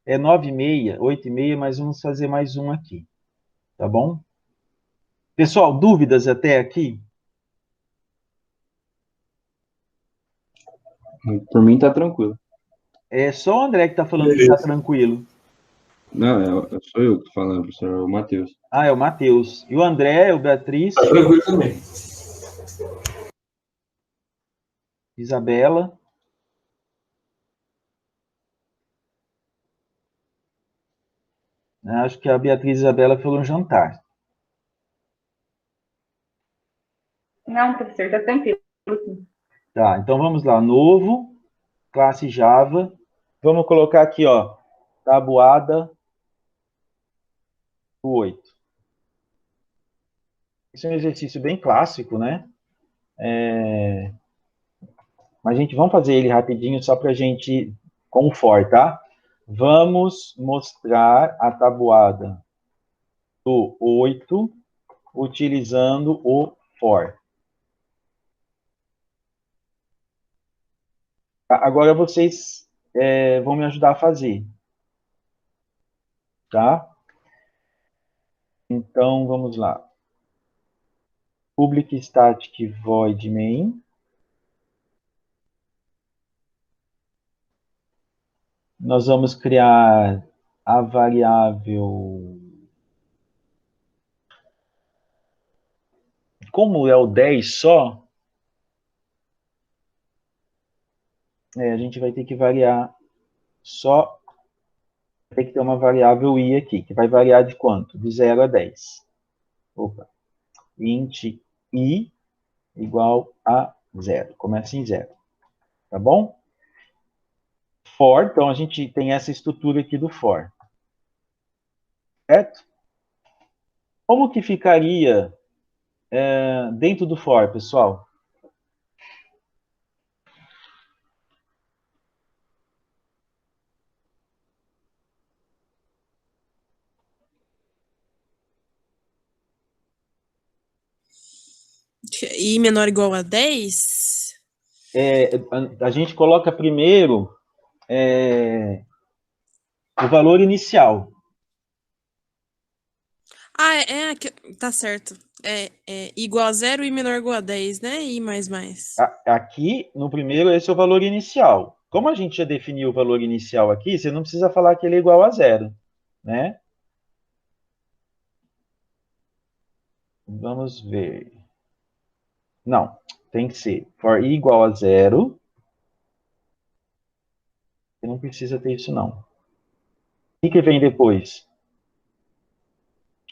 É 9h30, 8h30, mas vamos fazer mais um aqui, tá bom? Pessoal, dúvidas até aqui? Por mim tá tranquilo. É só o André que está falando que Beleza. está tranquilo. Não, sou eu que tô falando, professor, é o Matheus. Ah, é o Matheus. E o André, o Beatriz, Tá tranquilo também. Isabela. Acho que a Beatriz e a Isabela foram jantar. Não, professor, tá tranquilo. Tá, então vamos lá. Novo, classe Java. Vamos colocar aqui, ó, tabuada do 8. Esse é um exercício bem clássico, né? Mas, gente, vamos fazer ele rapidinho só para a gente com o for, tá? Vamos mostrar a tabuada do 8 utilizando o for. Agora vocês vão me ajudar a fazer, tá? Então, vamos lá. Public static void main. Nós vamos criar a variável. Como é o 10 só, a gente vai ter que variar só. Tem que ter uma variável i aqui, que vai variar de quanto? De 0 a 10. Opa. Int i igual a 0. Começa em 0. Tá bom? For, então a gente tem essa estrutura aqui do for. Certo? Como que ficaria dentro do for, pessoal? I menor ou igual a 10? A gente coloca primeiro o valor inicial. Ah, tá certo. É igual a 0 e menor ou igual a 10, né? I mais mais. Aqui, no primeiro, esse é o valor inicial. Como a gente já definiu o valor inicial aqui, você não precisa falar que ele é igual a 0, né? Vamos ver. Não, tem que ser for i igual a 0. Você não precisa ter isso, não. O que vem depois?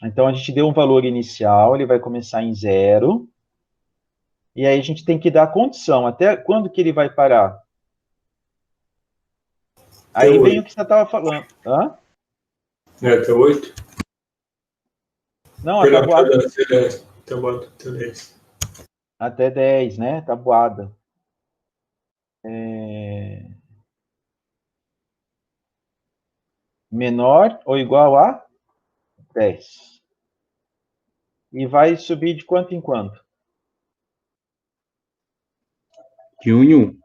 Então, a gente deu um valor inicial, ele vai começar em 0. E aí a gente tem que dar a condição. Até quando que ele vai parar? Aí vem o que você estava falando. Hã? Até 8? Não, a tabuada Até 10. Tabuada até 10. até 10, né? Tabuada. menor ou igual a 10. E vai subir de quanto em quanto? De 1 em 1.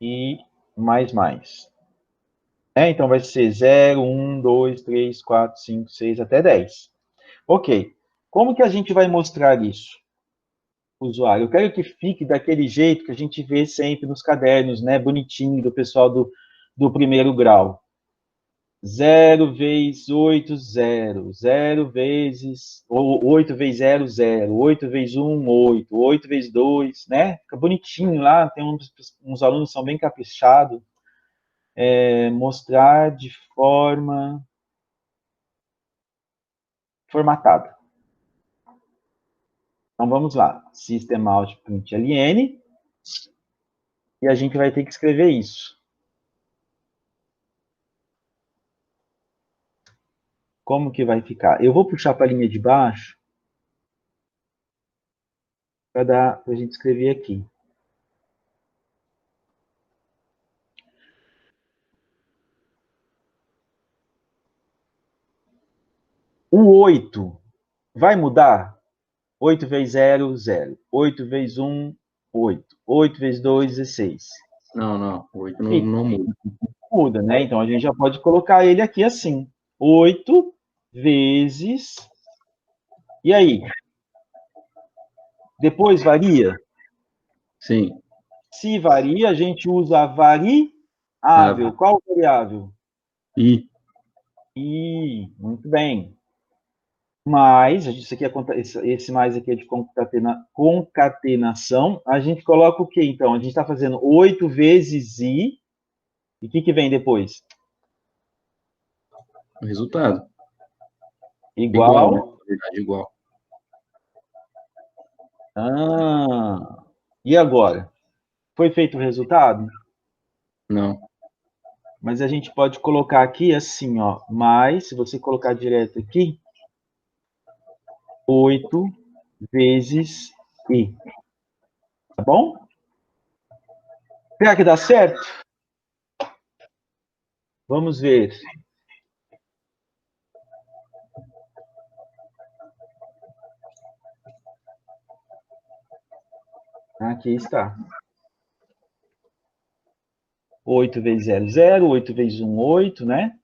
E mais. Então, vai ser 0, 1, 2, 3, 4, 5, 6, até 10. Ok. Como que a gente vai mostrar isso, usuário? Eu quero que fique daquele jeito que a gente vê sempre nos cadernos, né? Bonitinho, do pessoal do primeiro grau. 0 vezes 8, 0. 0 vezes... 8 vezes 0, 0. 8 vezes 1, 8. 8 vezes 2, né? Fica bonitinho lá. Tem uns alunos que são bem caprichados. Mostrar de forma formatada. Então, vamos lá. System out print ln. E a gente vai ter que escrever isso. Como que vai ficar? Eu vou puxar para a linha de baixo para a gente escrever aqui. O 8 vai mudar? 8 vezes 0, 0. 8 vezes 1, 8. 8 vezes 2, 16. Não. 8 E não muda. muda, né? Então, a gente já pode colocar ele aqui assim. 8 vezes... E aí? Depois varia? Sim. Se varia, a gente usa a variável. Qual variável? I. Muito bem. Mais, isso aqui esse mais aqui é de concatenação. A gente coloca o quê, então? A gente está fazendo 8 vezes I. E o que vem depois? O resultado. Igual. Né? Na verdade, igual. E agora? Foi feito o resultado? Não. Mas a gente pode colocar aqui assim, ó. Mais, se você colocar direto aqui, 8 vezes I. Tá bom? Será que dá certo? Vamos ver. Aqui está. 8 vezes 0, 0. 8 vezes 1, 8, né?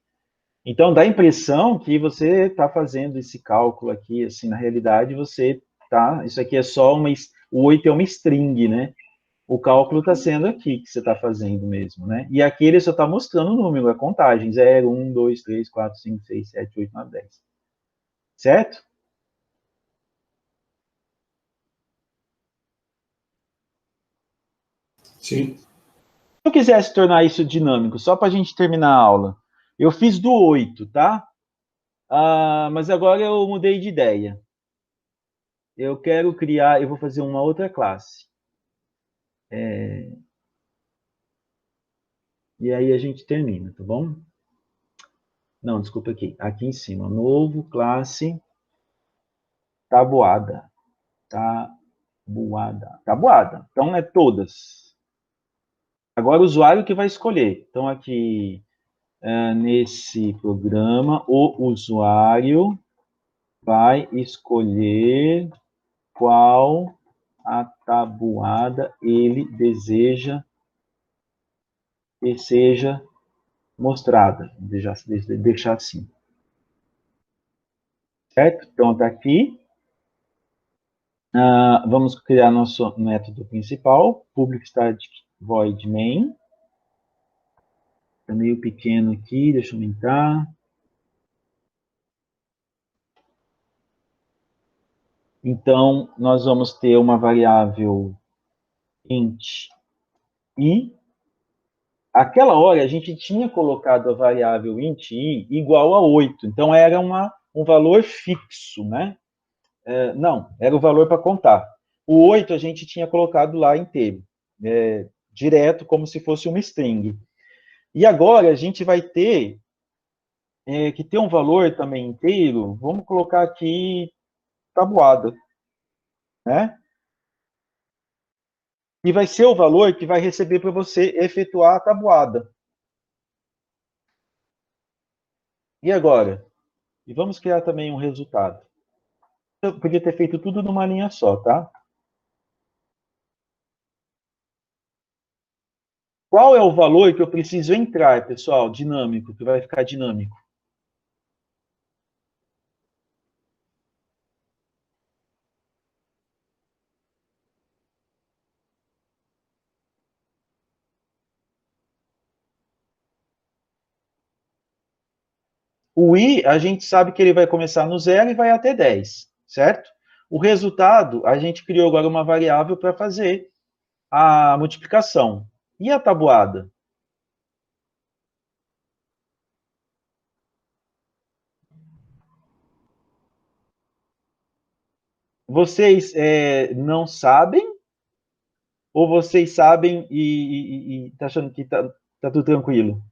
Então, dá a impressão que você está fazendo esse cálculo aqui, assim, na realidade, você tá... Isso aqui é só uma... O 8 é uma string, né? O cálculo está sendo aqui que você está fazendo mesmo, né? E aqui ele só está mostrando o número, a contagem. 0, 1, 2, 3, 4, 5, 6, 7, 8, 9, 10. Certo? Sim. Se eu quisesse tornar isso dinâmico, só para a gente terminar a aula, eu fiz do 8, tá? Mas agora eu mudei de ideia. Eu quero criar, eu vou fazer uma outra classe. E aí a gente termina, tá bom? Não, desculpa aqui. Aqui em cima, novo, classe, tabuada. Tabuada. Então, é todas. Agora, o usuário que vai escolher. Então, aqui, nesse programa, o usuário vai escolher qual a tabuada ele deseja que seja mostrada. Deixar assim. Certo? Então, está aqui. Vamos criar nosso método principal, public static void main. Está meio pequeno aqui, deixa eu aumentar. Então, nós vamos ter uma variável int i. Aquela hora, a gente tinha colocado a variável int i igual a 8. Então, era um valor fixo, né? Não, era o valor para contar. O 8 a gente tinha colocado lá inteiro, direto, como se fosse uma string. E agora a gente vai ter que ter um valor também inteiro, vamos colocar aqui tabuada, né? E vai ser o valor que vai receber para você efetuar a tabuada. E agora? E vamos criar também um resultado. Eu podia ter feito tudo numa linha só, tá? Qual é o valor que eu preciso entrar, pessoal, dinâmico, que vai ficar dinâmico? O i, a gente sabe que ele vai começar no 0 e vai até 10, certo? O resultado, a gente criou agora uma variável para fazer a multiplicação. E a tabuada? Vocês não sabem? Ou vocês sabem e tá achando que tá tudo tranquilo?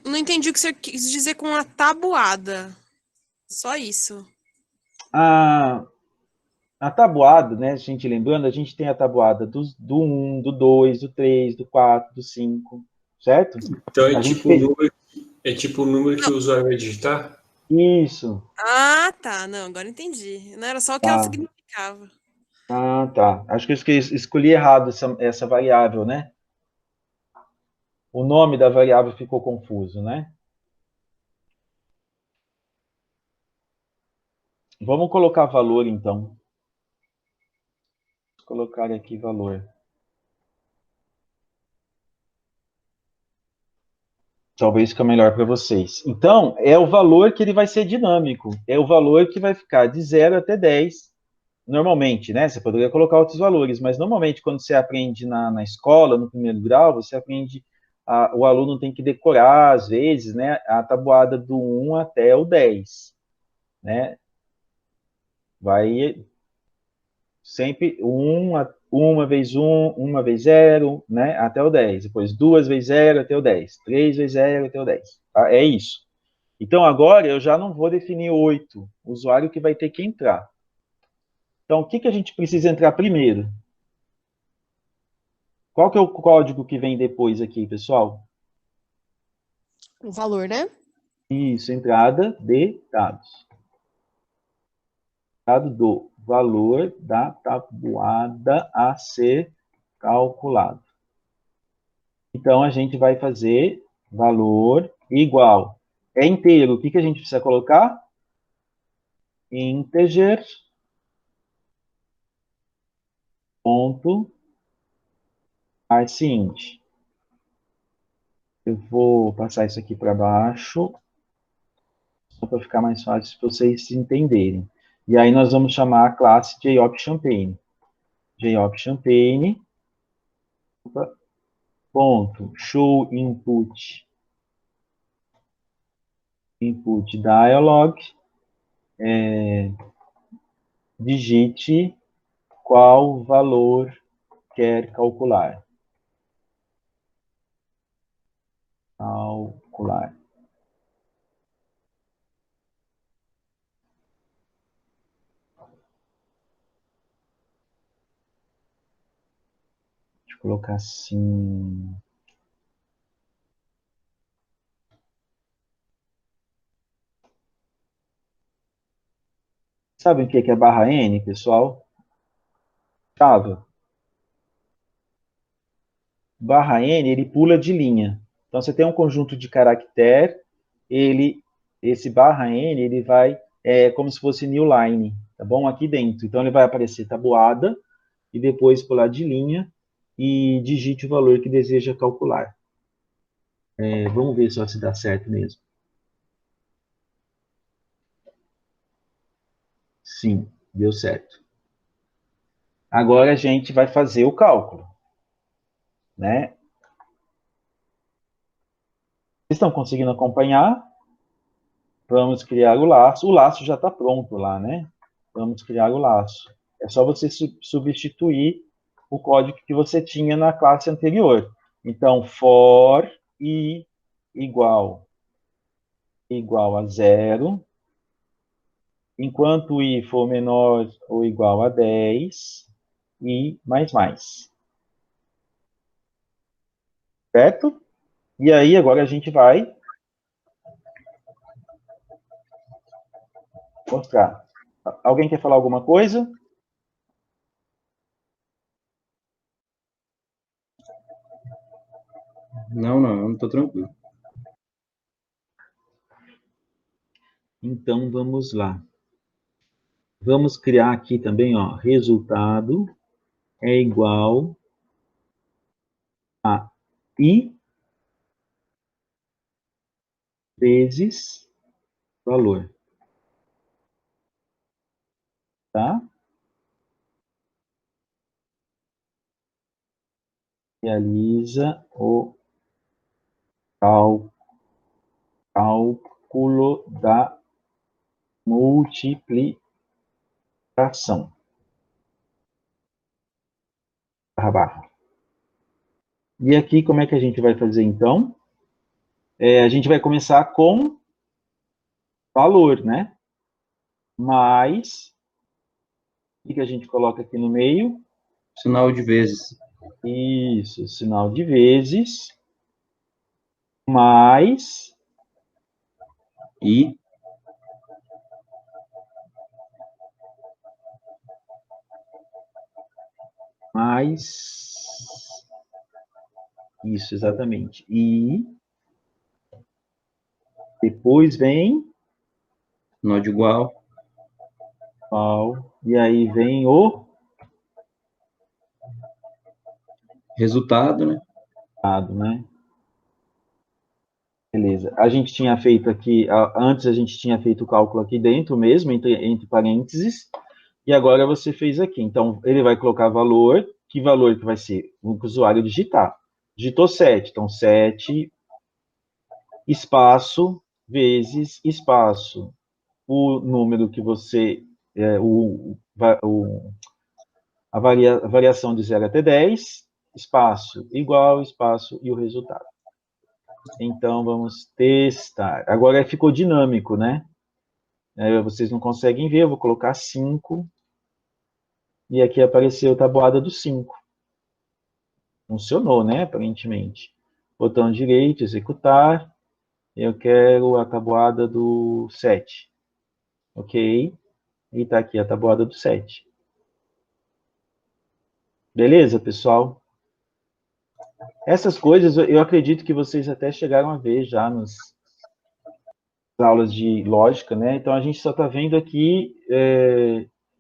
Não entendi o que você quis dizer com a tabuada. Só isso. A, a tabuada, né, a gente lembrando, a gente tem a tabuada do 1, do 2, do 3, do 4, do 5, certo? Então A gente fez é tipo o número que Não. o usuário vai digitar? isso. Ah, tá. Não, agora entendi. Não era só o que ela Tá. significava. Ah, tá. Acho que eu escolhi errado essa variável, né? O nome da variável ficou confuso, né? Vamos colocar valor, então. Vou colocar aqui valor. Talvez fique melhor para vocês. Então, é o valor que ele vai ser dinâmico. É o valor que vai ficar de 0 até 10. Normalmente, né? Você poderia colocar outros valores, mas normalmente quando você aprende na escola, no primeiro grau, você aprende, o aluno tem que decorar, às vezes, né, a tabuada do 1 até o 10, né? Vai sempre uma vez 1, uma vez 0, né, até o 10. Depois 2 vezes 0 até o 10. 3 vezes 0 até o 10. Tá? É isso. Então, agora eu já não vou definir 8, o usuário que vai ter que entrar. Então, o que, que a gente precisa entrar primeiro? Qual que é o código que vem depois aqui, pessoal? O valor, né? Isso, entrada de dados. Dado do valor da tabuada a ser calculado. Então, a gente vai fazer valor igual. É inteiro. O que, que a gente precisa colocar? Integer. Ponto. Arcint. Eu vou passar isso aqui para baixo, só para ficar mais fácil para vocês entenderem. E aí nós vamos chamar a classe JOP-Champagne. JOP-Champagne, ponto, show input, input dialog, digite qual valor quer calcular. Calcular. Deixa eu colocar assim. Sabe o que é barra N, pessoal? Java. Barra N, ele pula de linha. Então, você tem um conjunto de caractere, esse barra N, ele vai, como se fosse new line, tá bom? Aqui dentro. Então, ele vai aparecer tabuada, e depois pular de linha, e digite o valor que deseja calcular. Vamos ver só se dá certo mesmo. Sim, deu certo. Agora a gente vai fazer o cálculo, né? Vocês estão conseguindo acompanhar? Vamos criar o laço. O laço já está pronto lá, né? Vamos criar o laço. É só você substituir o código que você tinha na classe anterior. Então, for i igual a 0, enquanto i for menor ou igual a 10, i mais. Certo? E aí, agora a gente vai mostrar. Alguém quer falar alguma coisa? Não, tô tranquilo. Então, vamos lá. Vamos criar aqui também, ó, resultado é igual a I vezes valor, tá? Realiza o cálculo da multiplicação. Barra. E aqui, como é que a gente vai fazer, então? A gente vai começar com valor, né? Mais, o que a gente coloca aqui no meio? Sinal de vezes. Isso, sinal de vezes, mais, E isso, exatamente. E depois vem nó de igual. e aí vem o Resultado, né? dado, né? Beleza. A gente tinha feito aqui, antes a gente tinha feito o cálculo aqui dentro mesmo, entre parênteses, e agora você fez aqui. Então, ele vai colocar valor, que valor que vai ser? O usuário digitar. Digitou 7, então 7, espaço, vezes, espaço, o número que você, a variação de 0 até 10, espaço, igual, espaço e o resultado. Então, vamos testar. Agora ficou dinâmico, né? Vocês não conseguem ver, eu vou colocar 5. E aqui apareceu a tabuada do 5. Funcionou, né? Aparentemente. Botão direito, executar. Eu quero a tabuada do 7. Ok? E está aqui a tabuada do 7. Beleza, pessoal? Essas coisas eu acredito que vocês até chegaram a ver já nas aulas de lógica, né? Então a gente só está vendo aqui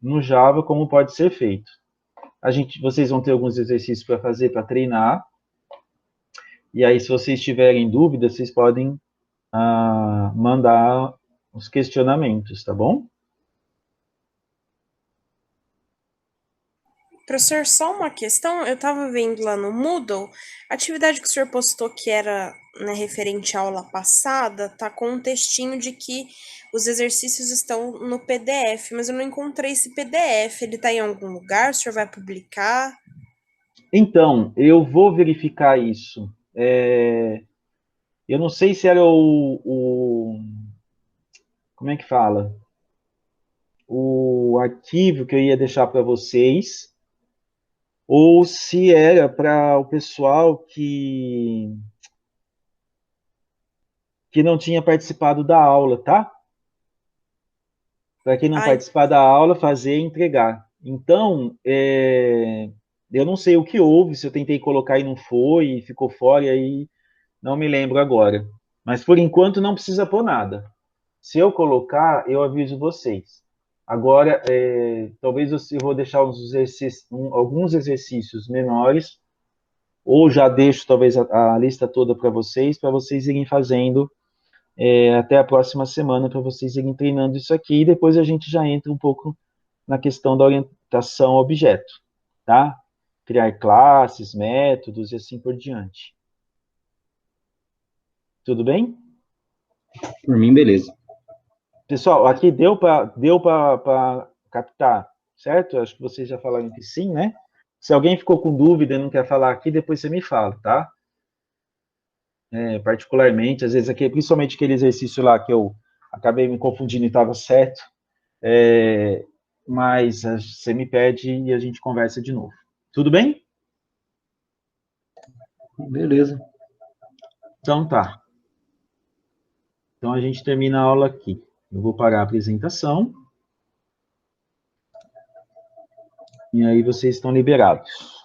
no Java como pode ser feito. Vocês vão ter alguns exercícios para fazer, para treinar. E aí, se vocês tiverem dúvidas, vocês podem mandar os questionamentos, tá bom? Professor, só uma questão, eu estava vendo lá no Moodle, a atividade que o senhor postou que era, né, referente à aula passada, tá com um textinho de que os exercícios estão no PDF, mas eu não encontrei esse PDF, ele está em algum lugar, o senhor vai publicar? Então, eu vou verificar isso. Eu não sei se era como é que fala? O arquivo que eu ia deixar para vocês, ou se era para o pessoal que não tinha participado da aula, tá? Para quem não Ai, participar da aula, fazer e entregar. Então, eu não sei o que houve, se eu tentei colocar e não foi, e ficou fora, e aí não me lembro agora. Mas por enquanto não precisa pôr nada. Se eu colocar, eu aviso vocês. Agora, talvez eu vou deixar alguns exercícios menores, ou já deixo talvez a lista toda para vocês irem fazendo até a próxima semana, para vocês irem treinando isso aqui, e depois a gente já entra um pouco na questão da orientação a objeto, tá? Criar classes, métodos e assim por diante. Tudo bem? Por mim, beleza. Pessoal, aqui deu para captar, certo? Acho que vocês já falaram que sim, né? Se alguém ficou com dúvida e não quer falar aqui, depois você me fala, tá? Particularmente, às vezes, aqui, principalmente aquele exercício lá que eu acabei me confundindo e estava certo, mas você me pede e a gente conversa de novo. Tudo bem? Beleza. Então tá. Então a gente termina a aula aqui. Eu vou parar a apresentação. E aí vocês estão liberados.